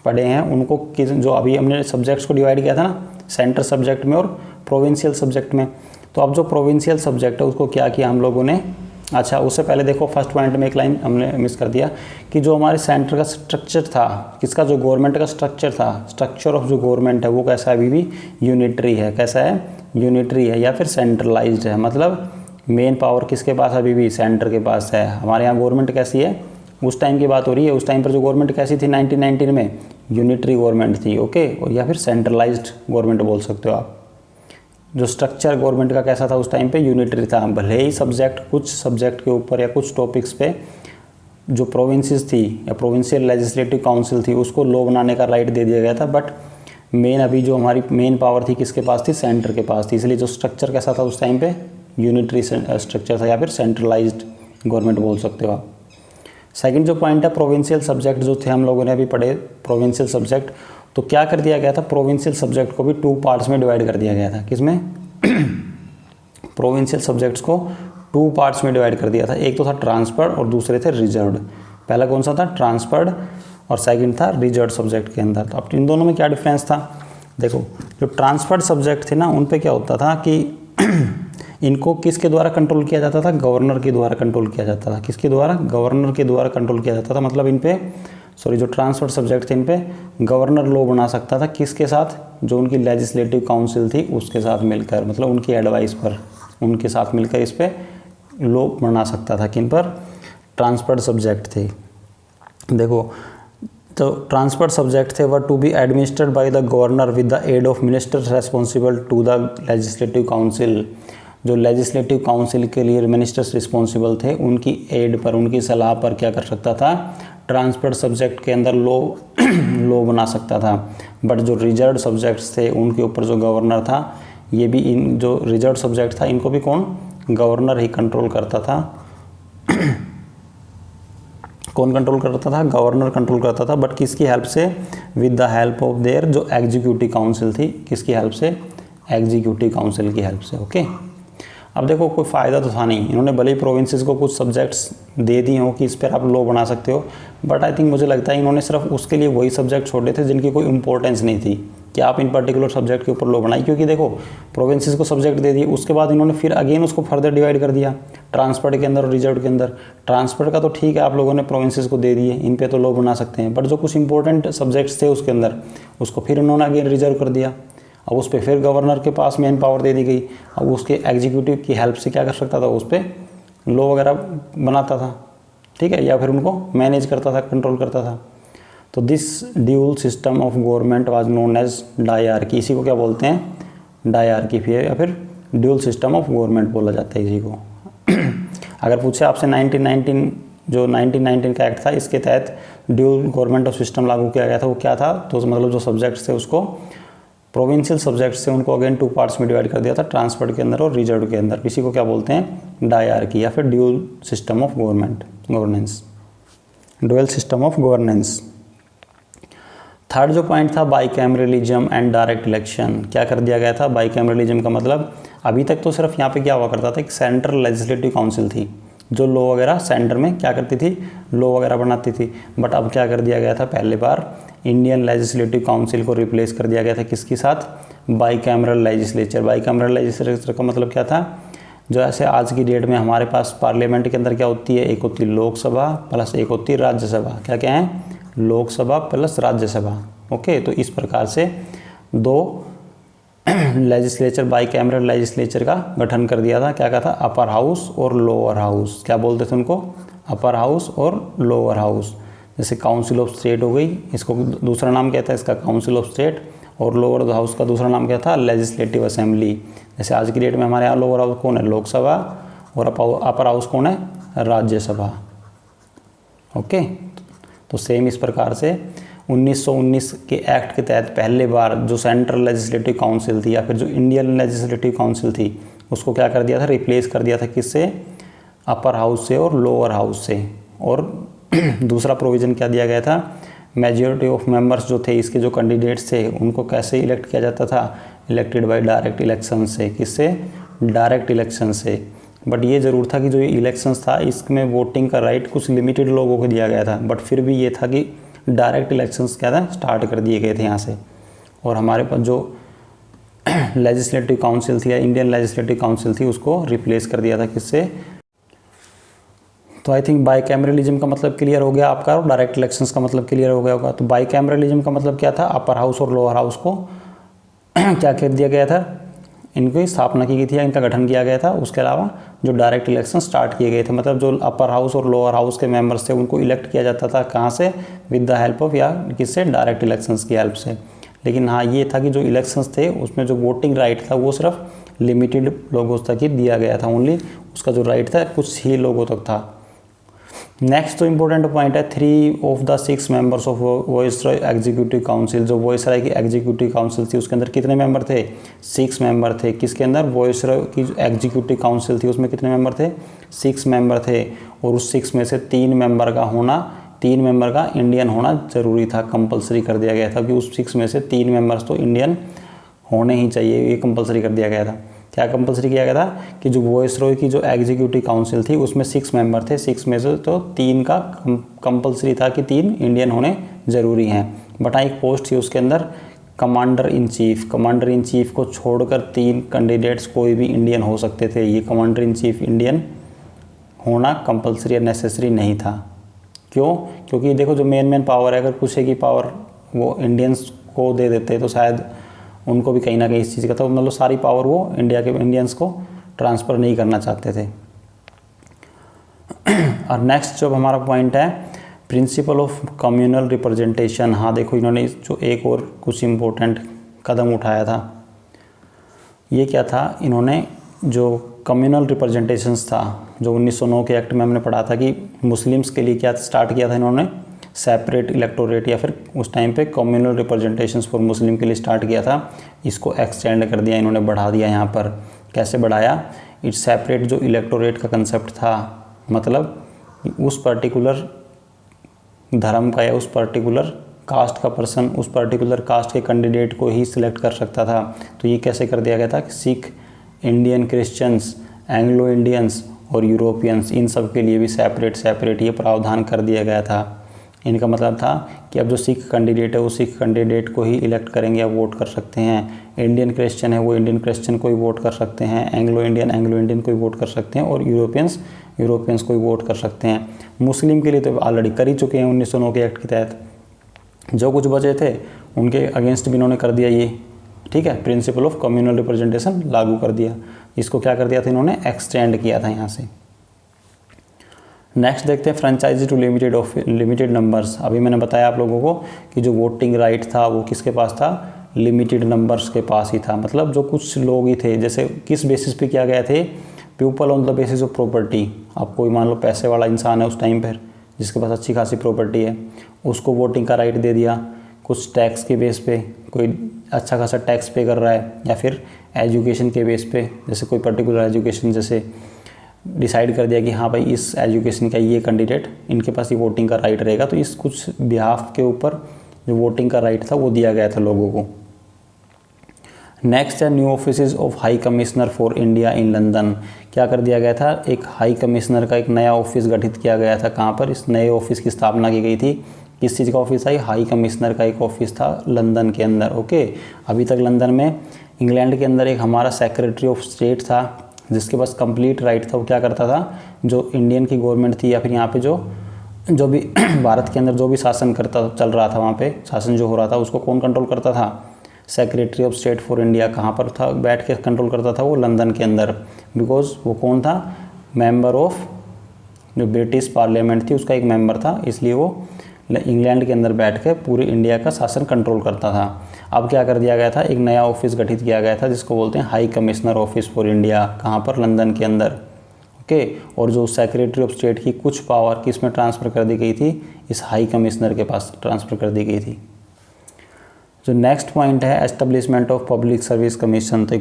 पढ़े हैं उनको जो अभी हमने सब्जेक्ट्स को डिवाइड किया था ना, सेंटर सब्जेक्ट में और प्रोविंशियल सब्जेक्ट में। तो अब जो प्रोविंशियल सब्जेक्ट है उसको क्या किया हम लोगों ने। अच्छा, उससे पहले देखो फर्स्ट पॉइंट में एक लाइन हमने मिस कर दिया कि जो हमारे सेंटर का स्ट्रक्चर था, किसका, जो गवर्नमेंट का स्ट्रक्चर था, स्ट्रक्चर ऑफ जो गवर्नमेंट है वो कैसा है, अभी भी यूनिटरी है। कैसा है, यूनिटरी है या फिर सेंट्रलाइज्ड है। मतलब मेन पावर किसके पास, अभी भी सेंटर के पास है। हमारे यहाँ गवर्नमेंट कैसी है, उस टाइम की बात हो रही है, उस टाइम पर जो गवर्नमेंट कैसी थी 1919 में, यूनिटरी गवर्नमेंट थी। ओके, या फिर सेंट्रलाइज्ड गवर्नमेंट बोल सकते हो आप। जो स्ट्रक्चर गवर्नमेंट का कैसा था उस टाइम पे, यूनिटरी था। भले ही कुछ सब्जेक्ट के ऊपर या कुछ टॉपिक्स पे जो प्रोविंसेस थी या प्रोविंशियल लेजिस्लेटिव काउंसिल थी उसको लॉ बनाने का राइट दे दिया गया था, बट मेन अभी जो हमारी मेन पावर थी किसके पास थी, सेंटर के पास थी। इसलिए जो स्ट्रक्चर कैसा था उस टाइम पे, यूनिटरी स्ट्रक्चर था या फिर सेंट्रलाइज्ड गवर्नमेंट बोल सकते हो आप। सेकंड जो पॉइंट है, प्रोविंशियल सब्जेक्ट जो थे हम लोगों ने अभी पढ़े, प्रोविंशियल सब्जेक्ट, तो क्या कर दिया गया था, प्रोविंशियल सब्जेक्ट को भी 2 पार्ट्स में डिवाइड कर दिया गया था। किसमें, प्रोविंशियल सब्जेक्ट्स को 2 पार्ट्स में डिवाइड कर दिया था। एक तो था ट्रांसफर्ड और दूसरे थे रिजर्व्ड। पहला कौन सा था, ट्रांसफर्ड, और सेकंड था रिजर्व्ड सब्जेक्ट के अंदर। तो अब इन दोनों में क्या डिफरेंस था, देखो जो ट्रांसफर्ड सब्जेक्ट थे ना उन पे क्या होता था कि इनको किसके द्वारा कंट्रोल किया जाता था, गवर्नर के द्वारा कंट्रोल किया जाता था। किसके द्वारा, गवर्नर के द्वारा कंट्रोल किया जाता था। मतलब इन पे जो ट्रांसफर्ड सब्जेक्ट थे इन पे गवर्नर लॉ बना सकता था, किसके साथ, जो उनकी लेजिस्लेटिव काउंसिल थी उसके साथ मिलकर, मतलब उनकी एडवाइस पर, उनके साथ मिलकर इस पे लॉ बना सकता था। किन पर, ट्रांसफर्ड सब्जेक्ट थे। देखो तो ट्रांसफर्ड सब्जेक्ट थे were to be administered by the governor with the aid of ministers responsible to the legislative council. जो लेजिस्लेटिव काउंसिल के लिए मिनिस्टर्स रिस्पॉन्सिबल थे उनकी एड पर, उनकी सलाह पर क्या कर सकता था, ट्रांसफर्ड सब्जेक्ट के अंदर लॉ बना सकता था। बट जो रिजर्व्ड सब्जेक्ट्स थे उनके ऊपर जो गवर्नर था, ये भी इन जो रिजर्व्ड सब्जेक्ट था इनको भी कौन, गवर्नर ही कंट्रोल करता था। कौन कंट्रोल करता था, गवर्नर कंट्रोल करता था। बट किसकी हेल्प से, with the help of their जो एग्जीक्यूटिव काउंसिल थी, किसकी हेल्प से, एग्जीक्यूटिव काउंसिल की हेल्प से। ओके, अब देखो कोई फ़ायदा तो था नहीं, इन्होंने भले ही प्रोविंसेस को कुछ सब्जेक्ट्स दे दिए हो कि इस पर आप लॉ बना सकते हो, बट आई थिंक मुझे लगता है इन्होंने सिर्फ उसके लिए वही सब्जेक्ट छोड़े थे जिनकी कोई इंपॉर्टेंस नहीं थी, कि आप इन पर्टिकुलर सब्जेक्ट के ऊपर लॉ बनाइए, क्योंकि देखो प्रोविंसेस को सब्जेक्ट दे दिए, उसके बाद इन्होंने फिर अगेन उसको फर्दर डिवाइड कर दिया ट्रांसपर्ट के अंदर और रिजर्व के अंदर। ट्रांसपर्ट का तो ठीक है, आप लोगों ने प्रोविंसेस को दे दिए, इन पे तो लॉ बना सकते हैं, बट जो कुछ इंपॉर्टेंट सब्जेक्ट्स थे उसके अंदर उसको फिर इन्होंने अगेन रिजर्व कर दिया। अब उस पर फिर गवर्नर के पास मेन पावर दे दी गई, अब उसके एग्जीक्यूटिव की हेल्प से क्या कर सकता था, उस पर लॉ वगैरह बनाता था, ठीक है, या फिर उनको मैनेज करता था, कंट्रोल करता था। तो this dual system of government was known as diarchy. इसी को क्या बोलते हैं, डायआर्की, फिर या फिर ड्यूल सिस्टम ऑफ गवर्नमेंट बोला जाता है इसी को। अगर पूछे आपसे 1919 का एक्ट था, इसके तहत ड्यूल गवर्नमेंट ऑफ सिस्टम लागू किया गया था, वो क्या था, तो मतलब जो सब्जेक्ट्स थे उसको प्रोविंशियल सब्जेक्ट्स से उनको अगेन 2 पार्ट्स में डिवाइड कर दिया था, ट्रांसपर्ट के अंदर और रिजर्व के अंदर। इसी को क्या बोलते हैं, डायआर्की या फिर dual system of governance, dual system of governance. Third जो पॉइंट था बाइकैमरलिज्म एंड डायरेक्ट इलेक्शन। क्या कर दिया गया था, बाइकैमरलिज्म का मतलब अभी तक तो सिर्फ यहाँ पे क्या हुआ करता था, एक सेंट्रल लेजिस्लेटिव काउंसिल थी जो लॉ वगैरह सेंटर में क्या करती थी, लॉ वगैरह बनाती थी। बट अब क्या कर दिया गया था, पहले बार इंडियन लेजिस्लेटिव काउंसिल को रिप्लेस कर दिया गया था किसके साथ, बाइकैमरल लेजिस्लेचर। बाइकैमरल लेजिस्लेचर का मतलब क्या था, जो ऐसे आज की डेट में हमारे पास पार्लियामेंट के अंदर क्या होती है, एक होती है लोकसभा प्लस एक होती है राज्यसभा। क्या क्या है, लोकसभा प्लस राज्यसभा। ओके, तो इस प्रकार से 2 लेजिस्लेचर, बाइकैमरल लेजिस्लेचर का गठन कर दिया था। क्या कहा था, अपर हाउस और लोअर हाउस। क्या बोलते थे उनको, अपर हाउस और लोअर हाउस। जैसे काउंसिल ऑफ स्टेट हो गई, इसको दूसरा नाम क्या था इसका, काउंसिल ऑफ स्टेट, और लोअर हाउस का दूसरा नाम क्या था, लेजिस्लेटिव असेंबली। जैसे आज की डेट में हमारे यहाँ लोअर हाउस कौन है, लोकसभा, और अपर हाउस कौन है, राज्यसभा। ओके, तो सेम इस प्रकार से 1919 के एक्ट के तहत पहले बार जो सेंट्रल लेजिस्लेटिव काउंसिल थी या फिर जो इंडियन लेजिस्लेटिव काउंसिल थी उसको क्या कर दिया था, रिप्लेस कर दिया था किससे, अपर हाउस से और लोअर हाउस से। और दूसरा प्रोविज़न क्या दिया गया था, मेजॉरिटी ऑफ मेंबर्स जो थे इसके जो कैंडिडेट्स थे उनको कैसे इलेक्ट किया जाता था, इलेक्टेड बाय डायरेक्ट इलेक्शन से। किससे, डायरेक्ट इलेक्शन से। बट ये ज़रूर था कि जो ये इलेक्शंस था इसमें वोटिंग का राइट कुछ लिमिटेड लोगों को दिया गया था, बट फिर भी ये था कि डायरेक्ट इलेक्शंस क्या था, स्टार्ट कर दिए गए थे यहाँ से। और हमारे पास जो लेजिस्लेटिव काउंसिल थी या इंडियन लेजिस्लेटिव काउंसिल थी उसको रिप्लेस कर दिया था किससे। तो आई थिंक बाइकैमरलिज्म का मतलब क्लियर हो गया आपका, और डायरेक्ट इलेक्शंस का मतलब क्लियर हो गया होगा। तो बाइकैमरलिज्म का मतलब क्या था, अपर हाउस और लोअर हाउस को क्या कर दिया गया था, इनकी स्थापना की गई थी या इनका गठन किया गया था। उसके अलावा जो डायरेक्ट इलेक्शन स्टार्ट किए गए थे, मतलब जो अपर हाउस और लोअर हाउस के मेंबर्स थे उनको इलेक्ट किया जाता था कहाँ से, विद द हेल्प ऑफ, या किससे, डायरेक्ट इलेक्शंस की हेल्प से। लेकिन हाँ ये था कि जो इलेक्शंस थे उसमें जो वोटिंग राइट था वो सिर्फ लिमिटेड लोगों तक ही दिया गया था, ओनली उसका जो राइट था कुछ ही लोगों तक था। नेक्स्ट तो इंपॉर्टेंट पॉइंट है 3 of the 6 members of viceroy executive council. जो वॉइसरॉय की एग्जीक्यूटिव काउंसिल थी उसके अंदर कितने मेंबर थे, 6 मेंबर थे। किसके अंदर, वॉइसरॉय की जो एग्जीक्यूटिव काउंसिल थी उसमें कितने मेंबर थे, 6 मेंबर थे। और उस 6 में से 3 मेंबर का होना, 3 मेंबर का इंडियन होना ज़रूरी था, कंपलसरी कर दिया गया था कि उस 6 में से 3 मेंबर्स तो इंडियन होने ही चाहिए, ये कंपलसरी कर दिया गया था। क्या कंपलसरी किया गया था कि जो वॉइसरॉय की जो एग्जीक्यूटिव काउंसिल थी उसमें 6 मेंबर थे, 6 में से तो 3 का कंपलसरी था कि 3 इंडियन होने ज़रूरी हैं। बट हाँ एक पोस्ट थी उसके अंदर commander in chief. Commander in chief को छोड़कर 3 कैंडिडेट्स कोई भी इंडियन हो सकते थे। ये कमांडर इन चीफ इंडियन होना कंपलसरी या नेसेसरी नहीं था। क्यों, क्योंकि देखो जो मेन पावर है, अगर कुछ की पावर वो इंडियंस को दे देते तो शायद उनको भी कहीं ना कहीं इस चीज़ का, तो मतलब सारी पावर वो इंडिया के इंडियंस को ट्रांसफ़र नहीं करना चाहते थे। और नेक्स्ट जो हमारा पॉइंट है प्रिंसिपल ऑफ कम्युनल रिप्रेजेंटेशन। हाँ देखो इन्होंने जो एक और कुछ इम्पोर्टेंट कदम उठाया था, ये क्या था, इन्होंने जो कम्युनल रिप्रेजेंटेशंस था जो 1909 के एक्ट में हमने पढ़ा था कि मुस्लिम्स के लिए क्या स्टार्ट किया था इन्होंने, सेपरेट इलेक्टोरेट या फिर उस टाइम पे कम्युनल रिप्रेजेंटेशंस फॉर मुस्लिम के लिए स्टार्ट किया था। इसको एक्सटेंड कर दिया इन्होंने, बढ़ा दिया यहाँ पर। कैसे बढ़ाया, इट्स सेपरेट जो इलेक्टोरेट का कंसेप्ट था, मतलब उस पर्टिकुलर धर्म का या उस पर्टिकुलर कास्ट का पर्सन उस पर्टिकुलर कास्ट के कैंडिडेट को ही सिलेक्ट कर सकता था। तो ये कैसे कर दिया गया था कि Sikh, Indian Christians, Anglo Indians और यूरोपियंस, इन सब के लिए भी सेपरेट ये प्रावधान कर दिया गया था। इनका मतलब था कि अब जो सिख कैंडिडेट है वो सिख कैंडिडेट को ही इलेक्ट करेंगे या वोट कर सकते हैं, इंडियन क्रिश्चियन है वो इंडियन क्रिश्चियन को ही वोट कर सकते हैं, एंग्लो इंडियन को ही वोट कर सकते हैं, और यूरोपियंस को ही वोट कर सकते हैं। मुस्लिम के लिए तो ऑलरेडी कर ही चुके हैं 1909 के एक्ट के तहत। जो कुछ बचे थे उनके अगेंस्ट भी इन्होंने कर दिया ये, ठीक है, प्रिंसिपल ऑफ कम्युनल रिप्रेजेंटेशन लागू कर दिया। इसको क्या कर दिया था इन्होंने, एक्सटेंड किया था यहाँ से। नेक्स्ट देखते हैं फ्रेंचाइजी टू लिमिटेड नंबर्स। अभी मैंने बताया आप लोगों को कि जो वोटिंग राइट था वो किसके पास था, लिमिटेड नंबर्स के पास ही था। मतलब जो कुछ लोग ही थे, जैसे किस बेसिस पे किया गया थे, people on the basis of property. आप कोई मान लो पैसे वाला इंसान है उस टाइम पर जिसके पास अच्छी खासी प्रॉपर्टी है, उसको वोटिंग का राइट दे दिया। कुछ टैक्स के बेस पे कोई अच्छा खासा टैक्स पे कर रहा है, या फिर एजुकेशन के बेस पे, जैसे कोई पर्टिकुलर एजुकेशन जैसे डिसाइड कर दिया कि हाँ भाई इस एजुकेशन का ये कैंडिडेट इनके पास ये वोटिंग का राइट रहेगा, तो इस कुछ बिहाफ के ऊपर जो वोटिंग का राइट था वो दिया गया था लोगों को। नेक्स्ट है new offices of high commissioner for India in London. क्या कर दिया गया था, एक हाई कमिश्नर का एक नया ऑफिस गठित किया गया था। कहाँ पर इस नए ऑफिस की स्थापना की गई थी, किस चीज़ का ऑफिस था, हाई कमिश्नर का एक ऑफिस था लंदन के अंदर। ओके, अभी तक लंदन में इंग्लैंड के अंदर एक हमारा सेक्रेटरी ऑफ स्टेट था जिसके पास कंप्लीट राइट था। वो क्या करता था, जो इंडियन की गवर्नमेंट थी या फिर यहाँ पे जो भी भारत के अंदर जो भी शासन चल रहा था, वहाँ पे शासन जो हो रहा था उसको कौन कंट्रोल करता था, secretary of state for India. कहाँ पर था, बैठ के कंट्रोल करता था वो लंदन के अंदर। बिकॉज वो कौन था, मेंबर ऑफ जो ब्रिटिश पार्लियामेंट थी उसका एक मेंबर था, इसलिए वो इंग्लैंड के अंदर बैठ के पूरे इंडिया का शासन कंट्रोल करता था। अब क्या कर दिया गया था, एक नया ऑफिस गठित किया गया था जिसको बोलते हैं high commissioner office for India. कहाँ पर, लंदन के अंदर। ओके, और जो सेक्रेटरी ऑफ स्टेट की कुछ पावर किस में ट्रांसफ़र कर दी गई थी, इस हाई कमिश्नर के पास ट्रांसफ़र कर दी गई थी। जो नेक्स्ट पॉइंट है establishment of public service commission. तो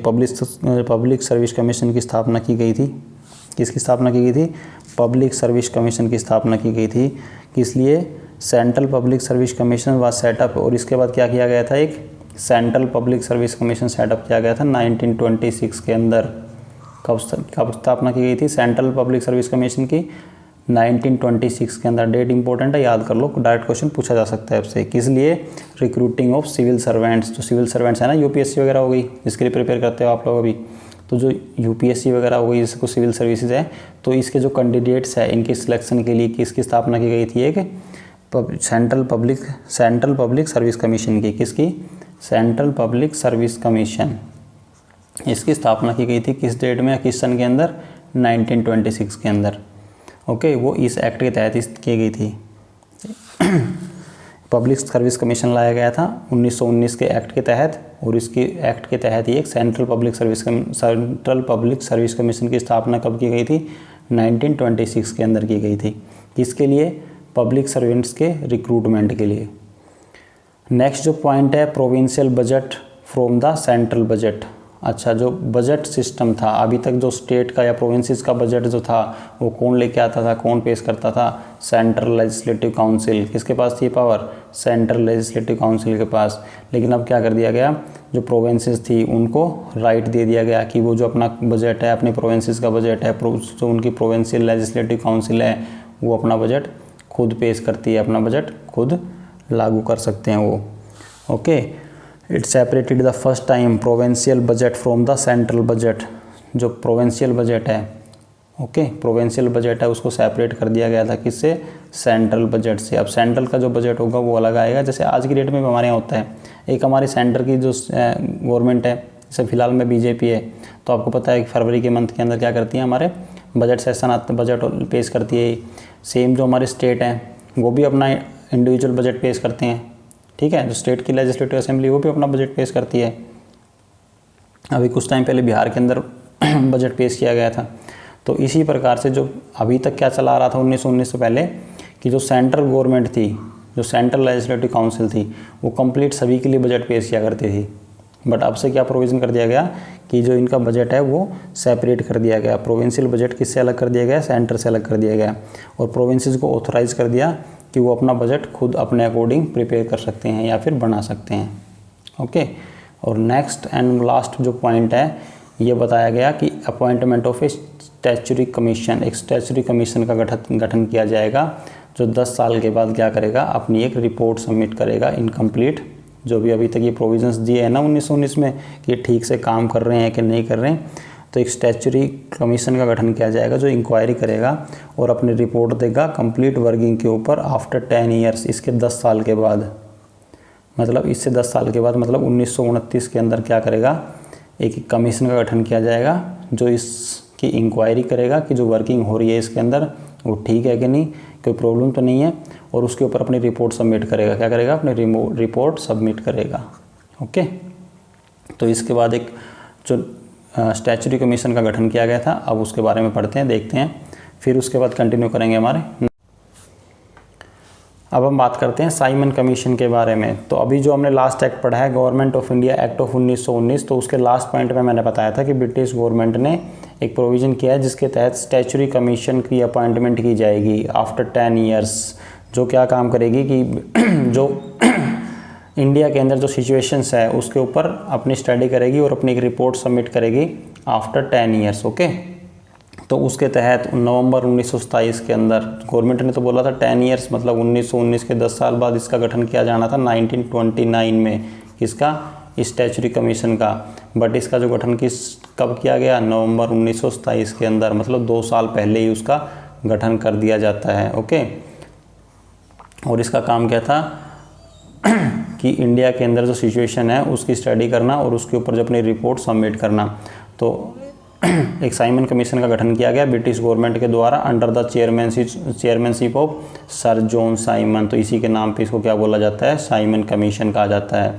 पब्लिक सर्विस कमीशन की स्थापना की गई थी। किसकी स्थापना की गई थी, पब्लिक सर्विस कमीशन की स्थापना की गई थी। किस लिए, central public service commission was setup. और इसके बाद क्या किया गया था, एक central public service commission setup किया गया था 1926 के अंदर। कब स्थापना की गई थी सेंट्रल पब्लिक सर्विस कमीशन की, 1926 के अंदर। डेट इंपॉर्टेंट है, याद कर लो, डायरेक्ट क्वेश्चन पूछा जा सकता है आपसे। किस लिए, रिक्रूटिंग ऑफ सिविल सर्वेंट्स। जो सिविल सर्वेंट्स है ना, यूपीएससी वगैरह हो गई जिसके लिए प्रिपेयर करते हो आप लोग अभी, तो जो यूपीएससी वगैरह हो गई जिसको सिविल सर्विसेज है, तो इसके जो कैंडिडेट्स है इनकी सिलेक्शन के लिए किसकी स्थापना की गई थी, एक सेंट्रल पब्लिक सर्विस कमीशन की। किसकी, सेंट्रल पब्लिक सर्विस कमीशन, इसकी स्थापना की गई थी। किस डेट में, किस सन के अंदर, 1926 के अंदर। ओके, वो इस एक्ट के तहत की गई थी। पब्लिक सर्विस कमीशन लाया गया था 1919 के एक्ट के तहत, और इसके एक्ट के तहत ही एक सेंट्रल पब्लिक सर्विस कमीशन की स्थापना कब की गई थी, 1926 के अंदर की गई थी। किसके लिए, पब्लिक सर्वेंट्स के रिक्रूटमेंट के लिए। नेक्स्ट जो पॉइंट है, provincial budget from the central budget. अच्छा, जो बजट सिस्टम था अभी तक, जो स्टेट का या प्रोविंसेस का बजट जो था वो कौन लेके आता था, कौन पेश करता था, सेंट्रल लेजिस्लेटिव काउंसिल। किसके पास थी पावर, सेंट्रल लेजिस्लेटिव काउंसिल के पास। लेकिन अब क्या कर दिया गया, जो प्रोविंसेस थी उनको राइट दे दिया गया कि वो जो अपना बजट है, अपने प्रोविंसेस का बजट है, जो उनकी प्रोविंशियल लेजिस्लेटिव काउंसिल है वो अपना बजट खुद पेश करती है, अपना बजट खुद लागू कर सकते हैं वो। Okay, it separated the first time provincial budget from the central budget. जो प्रोविंशियल बजट है, ओके, प्रोविंशियल बजट है उसको सेपरेट कर दिया गया था, किससे, सेंट्रल बजट से। अब सेंट्रल का जो बजट होगा वो अलग आएगा, जैसे आज की डेट में भी हमारे यहाँ होता है। एक हमारी सेंटर की जो गवर्नमेंट है, जैसे फिलहाल में बीजेपी है, तो आपको पता है कि फरवरी के मंथ के अंदर क्या करती है, हमारे बजट सेशन आते, बजट पेश करती है। सेम जो हमारे स्टेट हैं वो भी अपना इंडिविजुअल बजट पेश करते हैं, ठीक है। जो स्टेट की लेजिस्लेटिव असेंबली वो भी अपना बजट पेश करती है। अभी कुछ टाइम पहले बिहार के अंदर बजट पेश किया गया था। तो इसी प्रकार से जो अभी तक क्या चला रहा था 1919 से पहले, कि जो सेंट्रल गवर्नमेंट थी, जो सेंट्रल लेजिस्लेटिव काउंसिल थी, वो कंप्लीट सभी के लिए बजट पेश किया करती थी। बट अब से क्या प्रोविज़न कर दिया गया कि जो इनका बजट है वो सेपरेट कर दिया गया। प्रोविंशियल बजट किससे अलग कर दिया गया, सेंटर से अलग कर दिया गया। और प्रोविंसेस को ऑथोराइज कर दिया कि वो अपना बजट खुद अपने अकॉर्डिंग प्रिपेयर कर सकते हैं या फिर बना सकते हैं। ओके, और नेक्स्ट एंड लास्ट जो पॉइंट है, ये बताया गया कि appointment of A statutory commission, एक स्टैचुरी कमीशन का गठन किया जाएगा, जो 10 साल के बाद क्या करेगा, अपनी एक रिपोर्ट सबमिट करेगा इनकम्प्लीट, जो भी अभी तक ये प्रोविजंस दिए हैं ना 1919 में कि ठीक से काम कर रहे हैं कि नहीं कर रहे हैं, तो एक स्टैच्यूटरी कमीशन का गठन किया जाएगा जो इंक्वायरी करेगा और अपनी रिपोर्ट देगा कंप्लीट वर्किंग के ऊपर आफ्टर 10 ईयर्स, इसके 10 साल के बाद, मतलब इससे 10 साल के बाद, मतलब 1929 के अंदर क्या करेगा, एक कमीशन का गठन किया जाएगा जो इसकी इंक्वायरी करेगा कि जो वर्किंग हो रही है इसके अंदर वो ठीक है कि नहीं, कोई प्रॉब्लम तो नहीं है, और उसके ऊपर अपनी रिपोर्ट सबमिट करेगा। क्या करेगा, अपनी रिपोर्ट सबमिट करेगा। ओके, तो इसके बाद एक जो स्टैच्यूटरी कमीशन का गठन किया गया था, अब उसके बारे में पढ़ते हैं, देखते हैं, फिर उसके बाद कंटिन्यू करेंगे हमारे। अब हम बात करते हैं साइमन कमीशन के बारे में। तो अभी जो हमने लास्ट एक्ट पढ़ा है government of India act of 1919, तो उसके लास्ट पॉइंट में मैंने बताया था कि ब्रिटिश गवर्नमेंट ने एक प्रोविज़न किया है जिसके तहत स्टैच्यूटरी कमीशन की अपॉइंटमेंट की जाएगी आफ्टर 10 ईयर्स, जो क्या काम करेगी कि जो इंडिया के अंदर जो सिचुएशंस है उसके ऊपर अपनी स्टडी करेगी और अपनी एक रिपोर्ट सबमिट करेगी आफ्टर 10 ईयर्स। ओके, तो उसके तहत नवंबर 1927 के अंदर गवर्नमेंट ने तो बोला था 10 ईयर्स, मतलब 1919 के 10 साल बाद इसका गठन किया जाना था 1929 में, किसका, स्टैच्यूटरी कमीशन का, बट इसका जो गठन कब किया गया, नवंबर 1927 के अंदर, मतलब 2 साल पहले ही उसका गठन कर दिया जाता है। ओके, और इसका काम क्या था कि इंडिया के अंदर जो सिचुएशन है उसकी स्टडी करना और उसके ऊपर जो अपनी रिपोर्ट सबमिट करना। तो एक साइमन कमीशन का गठन किया गया ब्रिटिश गवर्नमेंट के द्वारा under the chairmanship of sir John Simon, तो इसी के नाम पे इसको क्या बोला जाता है, साइमन कमीशन कहा जाता है।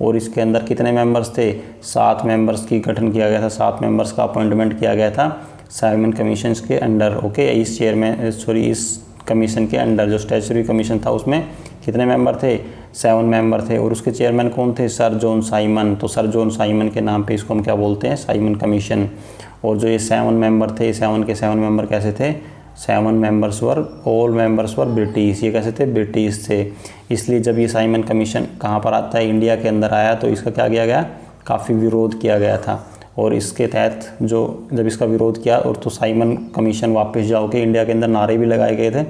और इसके अंदर कितने मेंबर्स थे, 7 मेंबर्स की गठन किया गया था, 7 मेंबर्स का अपॉइंटमेंट किया गया था साइमन कमीशन के अंडर। ओके, इस कमीशन के अंडर जो स्टैच्यूटरी कमीशन था उसमें कितने मेंबर थे, 7 मेंबर थे, और उसके चेयरमैन कौन थे, सर जॉन साइमन। तो सर जॉन साइमन के नाम पे इसको हम क्या बोलते हैं, साइमन कमीशन। और जो ये 7 मेंबर थे, 7 के 7 मेंबर कैसे थे, 7 मेंबर्स ऑल मेंबर्स वर ब्रिटिश, ये कैसे थे, ब्रिटिश थे। इसलिए जब ये साइमन कमीशन कहाँ पर आता है, इंडिया के अंदर आया, तो इसका क्या किया गया, काफ़ी विरोध किया गया था। और इसके तहत जब इसका विरोध किया और तो साइमन कमीशन वापस जाओ के इंडिया के अंदर नारे भी लगाए गए थे,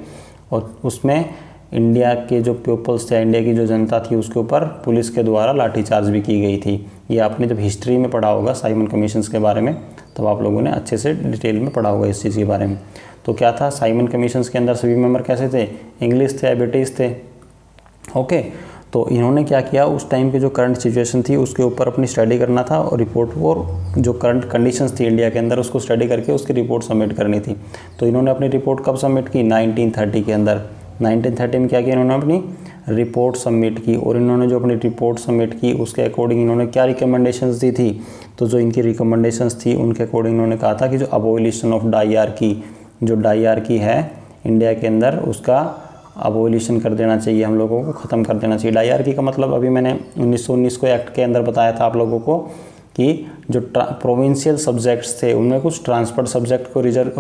और उसमें इंडिया के जो पीपल्स थे, इंडिया की जो जनता थी, उसके ऊपर पुलिस के द्वारा लाठीचार्ज भी की गई थी। ये आपने जब हिस्ट्री में पढ़ा होगा साइमन कमीशंस के बारे में, तब आप लोगों ने अच्छे से डिटेल में पढ़ा होगा इस चीज़ के बारे में। तो क्या था, साइमन कमीशंस के अंदर सभी मेंबर कैसे थे, इंग्लिश थे या ब्रिटिश थे। ओके, तो इन्होंने क्या किया, उस टाइम की जो करंट सिचुएशन थी उसके ऊपर अपनी स्टडी करना था और रिपोर्ट, और जो करंट कंडीशंस थी इंडिया के अंदर उसको स्टडी करके उसकी रिपोर्ट सबमिट करनी थी। तो इन्होंने अपनी रिपोर्ट कब सबमिट की, 1930 के अंदर। 1930 में क्या किया, इन्होंने अपनी रिपोर्ट सबमिट की, और इन्होंने जो अपनी रिपोर्ट सबमिट की उसके अकॉर्डिंग इन्होंने क्या रिकमेंडेशंस दी थी, तो जो इनकी रिकमेंडेशंस थी उनके अकॉर्डिंग इन्होंने कहा था कि जो अबॉलिशन ऑफ डायरकी, जो डायरकी है इंडिया के अंदर उसका अबॉलिशन कर देना चाहिए, हम लोगों को ख़त्म कर देना चाहिए। डायरकी का मतलब अभी मैंने 1919 को एक्ट के अंदर बताया था आप लोगों को कि जो प्रोविंशियल सब्जेक्ट्स थे उनमें कुछ ट्रांसफर्ड सब्जेक्ट को रिजर्व,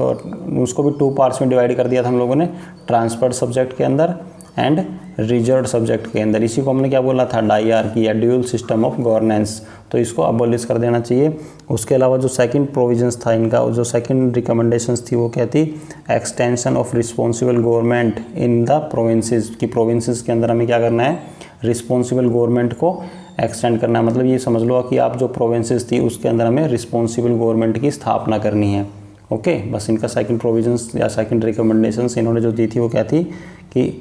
उसको भी 2 पार्ट्स में डिवाइड कर दिया था हम लोगों ने, ट्रांसफर्ड सब्जेक्ट के अंदर एंड रिजर्व सब्जेक्ट के अंदर। इसी को हमने क्या बोला था, डायरकी या ड्यूअल सिस्टम ऑफ गवर्नेंस, तो इसको अबॉलिश कर देना चाहिए। उसके अलावा जो सेकंड प्रोविजंस था इनका, जो सेकंड रिकमेंडेशंस थी वो क्या थी, extension of responsible government in the provinces, की प्रोविंसेस के अंदर हमें क्या करना है, रिस्पॉन्सिबल गवर्नमेंट को एक्सटेंड करना है। मतलब ये समझ लो कि आप जो प्रोविंसेस थी उसके अंदर हमें रिस्पॉन्सिबल गवर्नमेंट की स्थापना करनी है। ओके, बस इनका सेकंड प्रोविजंस या सेकंड रिकमेंडेशंस इन्होंने जो दी थी वो क्या थी कि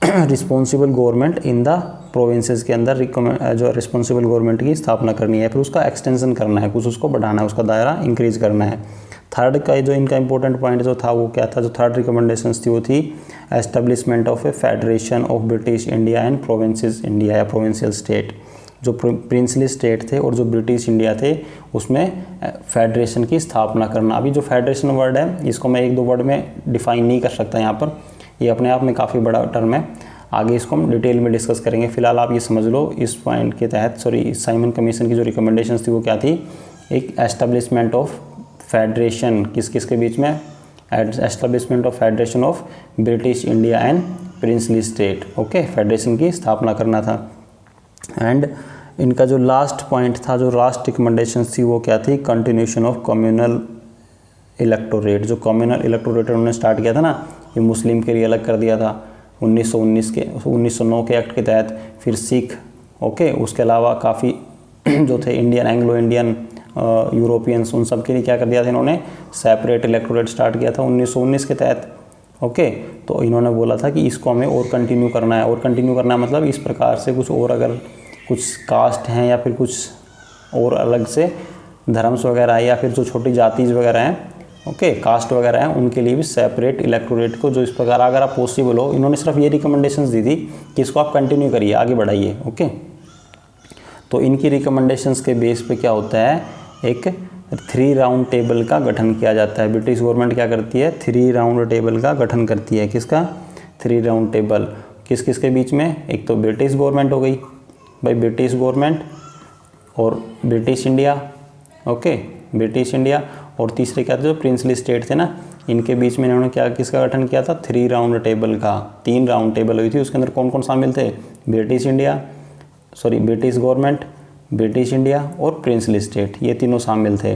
responsible government in the provinces के अंदर जो रिस्पॉन्सिबल गवर्नमेंट की स्थापना करनी है, फिर उसका एक्सटेंशन करना है, कुछ उसको बढ़ाना है, उसका दायरा इंक्रीज करना है। थर्ड का जो इनका इंपॉर्टेंट पॉइंट जो था वो क्या था, जो थर्ड रिकमेंडेशंस थी वो थी establishment of A federation of British India and provinces India या प्रोविंशियल स्टेट। जो प्रिंसली स्टेट थे और जो ब्रिटिश इंडिया थे उसमें फेडरेशन की स्थापना करना। अभी जो फेडरेशन वर्ड है इसको मैं 1-2 वर्ड में डिफाइन नहीं कर सकता यहाँ पर, ये अपने आप में काफ़ी बड़ा टर्म है, आगे इसको हम डिटेल में डिस्कस करेंगे। फिलहाल आप ये समझ लो इस पॉइंट के तहत, साइमन कमीशन की जो रिकमेंडेशंस थी वो क्या थी, एक एस्टेब्लिशमेंट ऑफ फेडरेशन, किस किस के बीच में, establishment of federation of British India and princely state. Okay, federation की स्थापना करना था। एंड इनका जो लास्ट पॉइंट था, जो लास्ट रिकमेंडेशन थी वो क्या थी, कंटिन्यूशन ऑफ कम्युनल इलेक्टोरेट। जो कम्युनल इलेक्टोरेट उन्होंने स्टार्ट किया था ना ये मुस्लिम के लिए अलग कर दिया था 1909 के एक्ट के तहत। फिर सिख, ओके, उसके अलावा काफ़ी जो थे इंडियन, एंग्लो इंडियन, यूरोपियंस, उन सब के लिए क्या कर दिया था इन्होंने, सेपरेट इलेक्टोरेट स्टार्ट किया था 1919 के तहत। ओके, तो इन्होंने बोला था कि इसको हमें और कंटिन्यू करना है, और कंटिन्यू करना है मतलब इस प्रकार से कुछ और, अगर कुछ कास्ट हैं या फिर कुछ और अलग से धर्म्स वगैरह है या फिर जो छोटी जातीज वगैरह हैं, ओके, कास्ट वगैरह हैं, उनके लिए भी सेपरेट इलेक्टोरेट को जो इस प्रकार अगर आप पॉसिबल हो, इन्होंने सिर्फ ये रिकमेंडेशंस दी थी कि इसको आप कंटिन्यू करिए, आगे बढ़ाइए। ओके, तो इनकी रिकमेंडेशंस के बेस पे क्या होता है, एक 3 राउंड टेबल का गठन किया जाता है। ब्रिटिश गवर्नमेंट क्या करती है, 3 राउंड टेबल का गठन करती है। किसका, 3 राउंड टेबल, किस किस के बीच में, एक तो ब्रिटिश गवर्नमेंट हो गई भाई, ब्रिटिश गवर्नमेंट और British India, okay, British India, और तीसरे क्या थे जो प्रिंसली स्टेट थे ना, इनके बीच में इन्होंने क्या, किसका गठन किया था, 3 राउंड टेबल का। 3 राउंड टेबल हुई थी, उसके अंदर कौन कौन शामिल थे, ब्रिटिश गवर्नमेंट, ब्रिटिश इंडिया और प्रिंसली स्टेट, ये तीनों शामिल थे।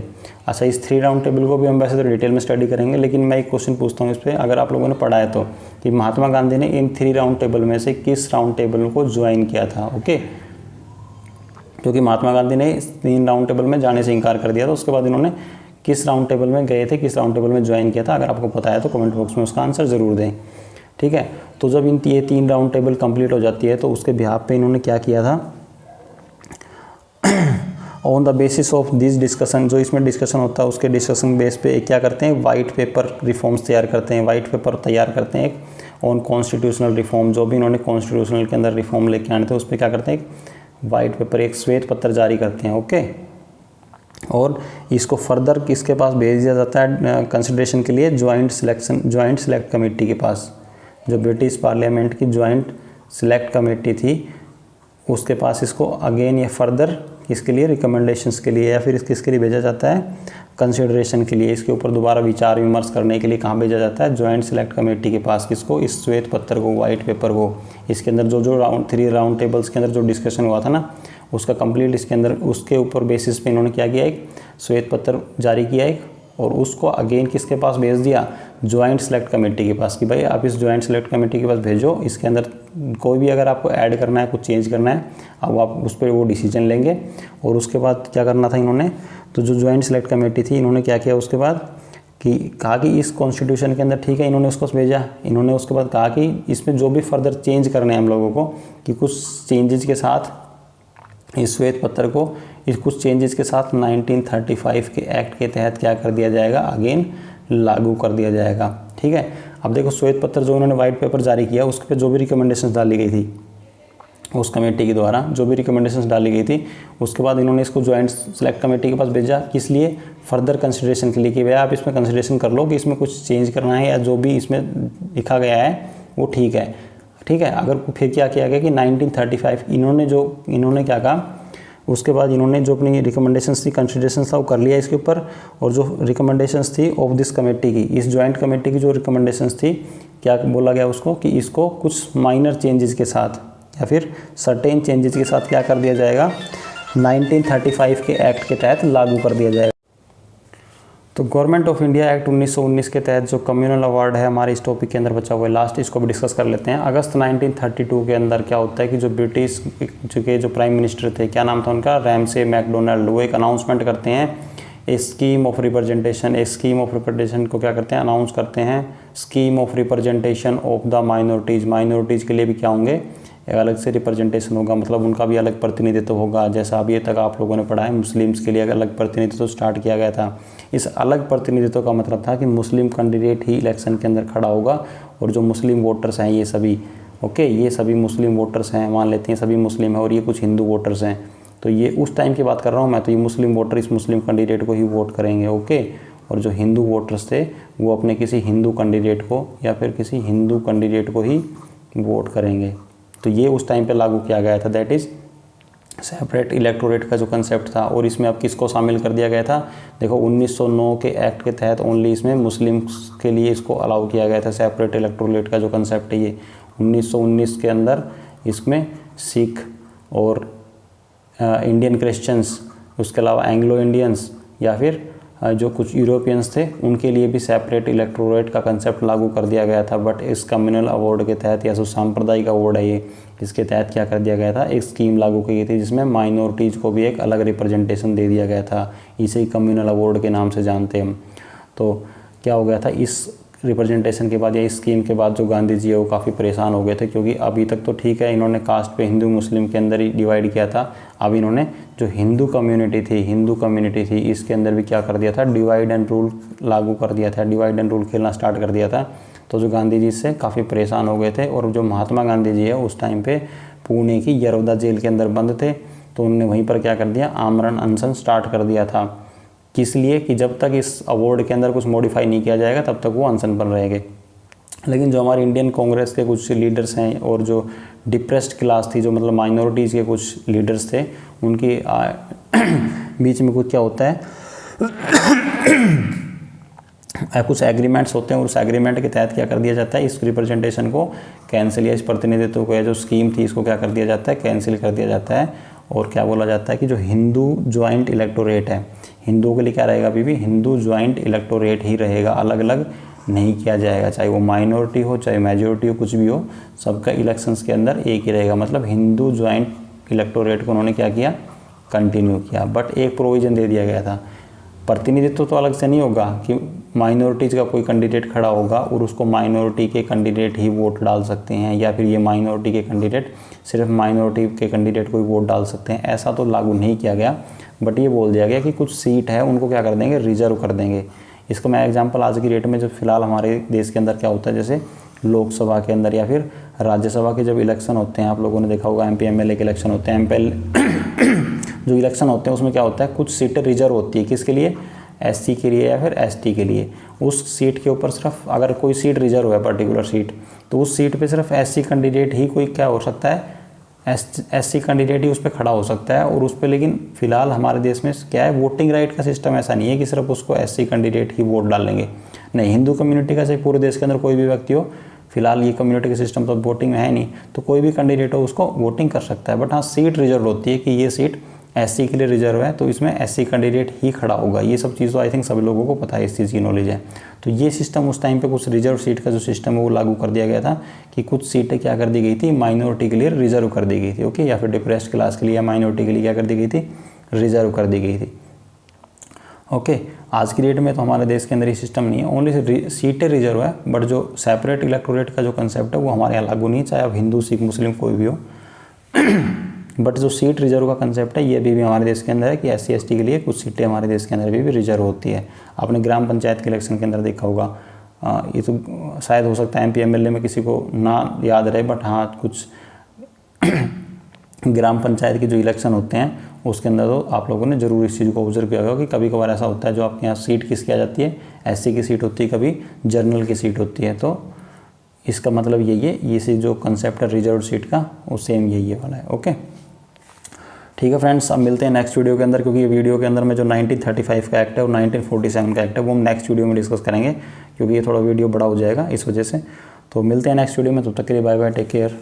अच्छा, इस 3 राउंड टेबल को भी हम वैसे तो डिटेल में स्टडी करेंगे, लेकिन मैं एक क्वेश्चन पूछता हूँ इस पर, अगर आप लोगों ने पढ़ा है तो, कि महात्मा गांधी ने इन 3 राउंड टेबल में से किस राउंड टेबल को ज्वाइन किया था। ओके, क्योंकि महात्मा गांधी ने 3 राउंड टेबल में जाने से इनकार कर दिया था, उसके बाद इन्होंने किस राउंड टेबल में गए थे, किस राउंड टेबल में ज्वाइन किया था, अगर आपको पता है तो कमेंट बॉक्स में उसका आंसर ज़रूर दें। ठीक है, तो जब ये 3 राउंड टेबल कंप्लीट हो जाती है तो उसके बिहाफ पे इन्होंने क्या किया था, on the basis of this discussion, जो इसमें डिस्कशन होता है उसके डिस्कशन बेस पे क्या करते हैं, वाइट पेपर रिफॉर्म्स तैयार करते हैं, वाइट पेपर तैयार करते हैं एक ऑन कॉन्स्टिट्यूशनल रिफॉर्म, जो भी इन्होंने कॉन्स्टिट्यूशनल के अंदर रिफॉर्म लेके आने थे उस पर क्या करते हैं, एक वाइट पेपर, एक श्वेत पत्र जारी करते हैं। ओके, और इसको फर्दर किसके पास भेज दिया जाता है कंसिडरेशन के लिए, ज्वाइंट सेलेक्ट कमेटी के पास, जो ब्रिटिश पार्लियामेंट की ज्वाइंट सेलेक्ट कमेटी थी उसके पास इसको अगेन ये फर्दर इसके लिए रिकमेंडेशंस के लिए या फिर किसके लिए भेजा जाता है, कंसिडरेशन के लिए, इसके ऊपर दोबारा विचार विमर्श करने के लिए कहाँ भेजा जाता है, ज्वाइंट सेलेक्ट कमेटी के पास। किसको, इस श्वेत पत्र को, वाइट पेपर को, इसके अंदर जो 3 राउंड टेबल्स के अंदर जो डिस्कशन हुआ था ना, उसका कंप्लीट इसके अंदर उसके ऊपर बेसिस पे इन्होंने क्या किया, एक श्वेत पत्र जारी किया एक, और उसको अगेन किसके पास भेज दिया, ज्वाइंट सेलेक्ट कमेटी के पास, कि भाई आप इस ज्वाइंट सेलेक्ट कमेटी के पास भेजो, इसके अंदर कोई भी अगर आपको ऐड करना है, कुछ चेंज करना है, अब आप उस पर वो डिसीजन लेंगे। और उसके बाद क्या करना था इन्होंने, तो जो ज्वाइंट सेलेक्ट कमेटी थी इन्होंने क्या किया उसके बाद, कि कहा कि इस कॉन्स्टिट्यूशन के अंदर ठीक है, इन्होंने उसको भेजा, इन्होंने उसके बाद कहा कि इसमें जो भी फर्दर चेंज करने हैं हम लोगों को, कि कुछ चेंजेस के साथ इस श्वेत पत्र को, इस कुछ चेंजेस के साथ 1935 के एक्ट के तहत क्या कर दिया जाएगा, अगेन लागू कर दिया जाएगा। ठीक है, अब देखो श्वेत पत्र जो उन्होंने वाइट पेपर जारी किया उस पर जो भी रिकमेंडेशंस डाली गई थी उस कमेटी के द्वारा, जो भी रिकमेंडेशंस डाली गई थी, उसके बाद इन्होंने इसको ज्वाइंट सेलेक्ट कमेटी के पास भेजा, किस लिए, फर्दर कंसिडरेशन के लिए, कि भैया आप इसमें कंसिडरेशन कर लो कि इसमें कुछ चेंज करना है या जो भी इसमें लिखा गया है वो ठीक है। ठीक है, अगर फिर क्या किया गया कि 1935 इन्होंने क्या कहा, उसके बाद इन्होंने जो अपनी रिकमेंडेशंस थी, कंसिडरेशंस था, वो कर लिया इसके ऊपर, और जो रिकमेंडेशंस थी ऑफ दिस कमेटी की, इस जॉइंट कमेटी की जो रिकमेंडेशंस थी, क्या बोला गया उसको, कि इसको कुछ माइनर चेंजेस के साथ या फिर सर्टेन चेंजेस के साथ क्या कर दिया जाएगा, 1935 के एक्ट के तहत लागू कर दिया जाएगा। तो गवर्नमेंट ऑफ इंडिया एक्ट 1919 के तहत जो कम्युनल अवार्ड है हमारे इस टॉपिक के अंदर बचा हुआ है, लास्ट इसको भी डिस्कस कर लेते हैं। अगस्त 1932 के अंदर क्या होता है कि जो ब्रिटिश के जो प्राइम मिनिस्टर थे, क्या नाम था उनका, रैमसे मैकडोनाल्ड, वो एक अनाउंसमेंट करते हैं, ए स्कीम ऑफ रिप्रेजेंटेशन को क्या करते हैं, अनाउंस करते हैं, scheme of representation of the minorities के लिए भी क्या होंगे, एक अलग से रिप्रेजेंटेशन होगा, मतलब उनका भी अलग प्रतिनिधित्व होगा। जैसा अभी तक आप लोगों ने पढ़ा है, मुस्लिम्स के लिए अलग प्रतिनिधित्व स्टार्ट किया गया था। इस अलग प्रतिनिधित्व का मतलब था कि मुस्लिम कैंडिडेट ही इलेक्शन के अंदर खड़ा होगा, और जो मुस्लिम वोटर्स हैं ये सभी, ओके, ये सभी मुस्लिम वोटर्स हैं, मान लेते हैं सभी मुस्लिम हैं, और ये कुछ हिंदू वोटर्स हैं, तो ये उस टाइम की बात कर रहा हूँ मैं, तो ये मुस्लिम वोटर इस मुस्लिम कैंडिडेट को ही वोट करेंगे। ओके, और जो हिंदू वोटर्स थे वो अपने किसी हिंदू कैंडिडेट को या फिर किसी हिंदू कैंडिडेट को ही वोट करेंगे। तो ये उस टाइम पे लागू किया गया था, दैट इज़ सेपरेट इलेक्टोरेट का जो कंसेप्ट था। और इसमें अब किसको शामिल कर दिया गया था, देखो 1909 के एक्ट के तहत ओनली इसमें मुस्लिम्स के लिए इसको अलाउ किया गया था, सेपरेट इलेक्टोरेट का जो कंसेप्ट है ये 1919 के अंदर इसमें सिख और इंडियन क्रिश्चियंस, उसके अलावा एंग्लो इंडियंस या फिर जो कुछ यूरोपियंस थे उनके लिए भी सेपरेट इलेक्टोरेट का कंसेप्ट लागू कर दिया गया था। बट इस कम्युनल अवार्ड के तहत या जो सांप्रदायिक अवार्ड है ये, इसके तहत क्या कर दिया गया था, एक स्कीम लागू की गई थी जिसमें माइनॉरिटीज़ को भी एक अलग रिप्रेजेंटेशन दे दिया गया था। इसे ही कम्युनल अवार्ड के नाम से जानते हैं हम। तो क्या हो गया था, इस रिप्रेजेंटेशन के बाद या इस स्कीम के बाद जो गांधी जी है वो काफ़ी परेशान हो गए थे, क्योंकि अभी तक तो ठीक है इन्होंने कास्ट पे हिंदू मुस्लिम के अंदर ही डिवाइड किया था। अब इन्होंने जो हिंदू कम्युनिटी थी इसके अंदर भी क्या कर दिया था, डिवाइड एंड रूल लागू कर दिया था, डिवाइड एंड रूल खेलना स्टार्ट कर दिया था। तो जो गांधी जी से काफ़ी परेशान हो गए थे, और जो महात्मा गांधी जी है उस टाइम पे पुणे की यरौदा जेल के अंदर बंद थे, तो उन्होंने वहीं पर क्या कर दिया, आमरण अनशन स्टार्ट कर दिया था। किस लिए कि जब तक इस अवार्ड के अंदर कुछ मॉडिफाई नहीं किया जाएगा तब तक वो अनशन पर रहेंगे। लेकिन जो हमारे इंडियन कांग्रेस के कुछ लीडर्स हैं और जो डिप्रेस्ड क्लास थी, जो मतलब माइनॉरिटीज़ के कुछ लीडर्स थे, उनकी बीच में कुछ क्या होता है कुछ एग्रीमेंट्स होते हैं, और उस एग्रीमेंट के तहत क्या कर दिया जाता है, इस रिप्रेजेंटेशन को कैंसिल या इस प्रतिनिधित्व को या जो स्कीम थी इसको क्या कर दिया जाता है, कैंसिल कर दिया जाता है। और क्या बोला जाता है कि जो हिंदू ज्वाइंट इलेक्टोरेट है, हिंदुओं के लिए क्या रहेगा, अभी भी हिंदू ज्वाइंट इलेक्टोरेट ही रहेगा, अलग अलग नहीं किया जाएगा, चाहे वो माइनॉरिटी हो चाहे मेजॉरिटी हो, कुछ भी हो, सबका इलेक्शंस के अंदर एक ही रहेगा। मतलब हिंदू ज्वाइंट इलेक्टोरेट को उन्होंने क्या किया, कंटिन्यू किया। बट एक प्रोविज़न दे दिया गया था, प्रतिनिधित्व तो अलग से नहीं होगा कि माइनॉरिटीज़ का कोई कैंडिडेट खड़ा होगा और उसको माइनॉरिटी के कैंडिडेट ही वोट डाल सकते हैं, या फिर ये माइनॉरिटी के कैंडिडेट सिर्फ माइनॉरिटी के कैंडिडेट को ही वोट डाल सकते हैं, ऐसा तो लागू नहीं किया गया। बट ये बोल दिया गया कि कुछ सीट है उनको क्या कर देंगे, रिजर्व कर देंगे। इसका मैं एग्जांपल आज की डेट में जो फिलहाल हमारे देश के अंदर क्या होता है, जैसे लोकसभा के अंदर या फिर राज्यसभा के जब इलेक्शन होते हैं, आप लोगों ने देखा होगा MP MLA के इलेक्शन होते हैं, जो इलेक्शन होते हैं उसमें क्या होता है, कुछ सीटें रिजर्व होती है, किसके लिए, SC के लिए या फिर ST के लिए। उस सीट के ऊपर सिर्फ अगर कोई सीट रिजर्व है, पर्टिकुलर सीट, तो उस सीट पे सिर्फ SC कैंडिडेट ही कोई क्या हो सकता है, SC कैंडिडेट ही उस पर खड़ा हो सकता है। और उस पर लेकिन फिलहाल हमारे देश में क्या है, वोटिंग राइट का सिस्टम ऐसा नहीं है कि सिर्फ उसको SC कैंडिडेट ही वोट डालेंगे, नहीं, हिंदू कम्युनिटी का चाहे पूरे देश के अंदर कोई भी व्यक्ति हो, फिलहाल ये कम्युनिटी का सिस्टम तो वोटिंग में है नहीं, तो कोई भी कैंडिडेट हो उसको वोटिंग कर सकता है। बट हाँ, सीट रिजर्व होती है कि ये सीट SC के लिए रिजर्व है, तो इसमें SC कैंडिडेट ही खड़ा होगा। ये सब चीज़ तो आई थिंक सभी लोगों को पता है, इस चीज़ की नॉलेज है। तो ये सिस्टम उस टाइम पे कुछ रिजर्व सीट का जो सिस्टम है वो लागू कर दिया गया था, कि कुछ सीटें क्या कर दी गई थी, माइनॉरिटी के लिए रिजर्व कर दी गई थी, ओके, या फिर डिप्रेस्ड क्लास के लिए या माइनॉरिटी के लिए क्या कर दी गई थी, रिजर्व कर दी गई थी, ओके। आज की डेट में तो हमारे देश के अंदर ये सिस्टम नहीं है, ओनली सीटें रिजर्व है, बट जो सेपरेट इलेक्टोरेट का जो कंसेप्ट है वो हमारे यहाँ लागू नहीं है, चाहे अब हिंदू सिख मुस्लिम कोई भी हो। बट जो सीट रिजर्व का कंसेप्ट है ये अभी भी हमारे देश के अंदर है कि SC ST के लिए कुछ सीटें हमारे देश के अंदर भी रिजर्व होती है। आपने ग्राम पंचायत के इलेक्शन के अंदर देखा होगा, ये तो शायद हो सकता है MP MLA में किसी को ना याद रहे, बट हाँ कुछ ग्राम पंचायत के जो इलेक्शन होते हैं उसके अंदर तो आप लोगों ने जरूर इस चीज़ को ऑब्जर्व किया होगा कि कभी कभार ऐसा होता है, जो आपके यहाँ सीट किसकी आ जाती है, SC की सीट होती है, कभी जर्नल की सीट होती है। तो इसका मतलब यही है, ये जो कंसेप्ट है रिजर्व सीट का वो सेम यही वाला है, ओके। ठीक है फ्रेंड्स, अब मिलते हैं नेक्स्ट वीडियो के अंदर, क्योंकि ये वीडियो के अंदर में जो 1935 का एक्ट है और 1947 का एक्ट है वो हम नेक्स्ट वीडियो में डिस्कस करेंगे, क्योंकि ये थोड़ा वीडियो बड़ा हो जाएगा इस वजह से। तो मिलते हैं नेक्स्ट वीडियो में, तब तक के लिए बाय बाय, टेक केयर।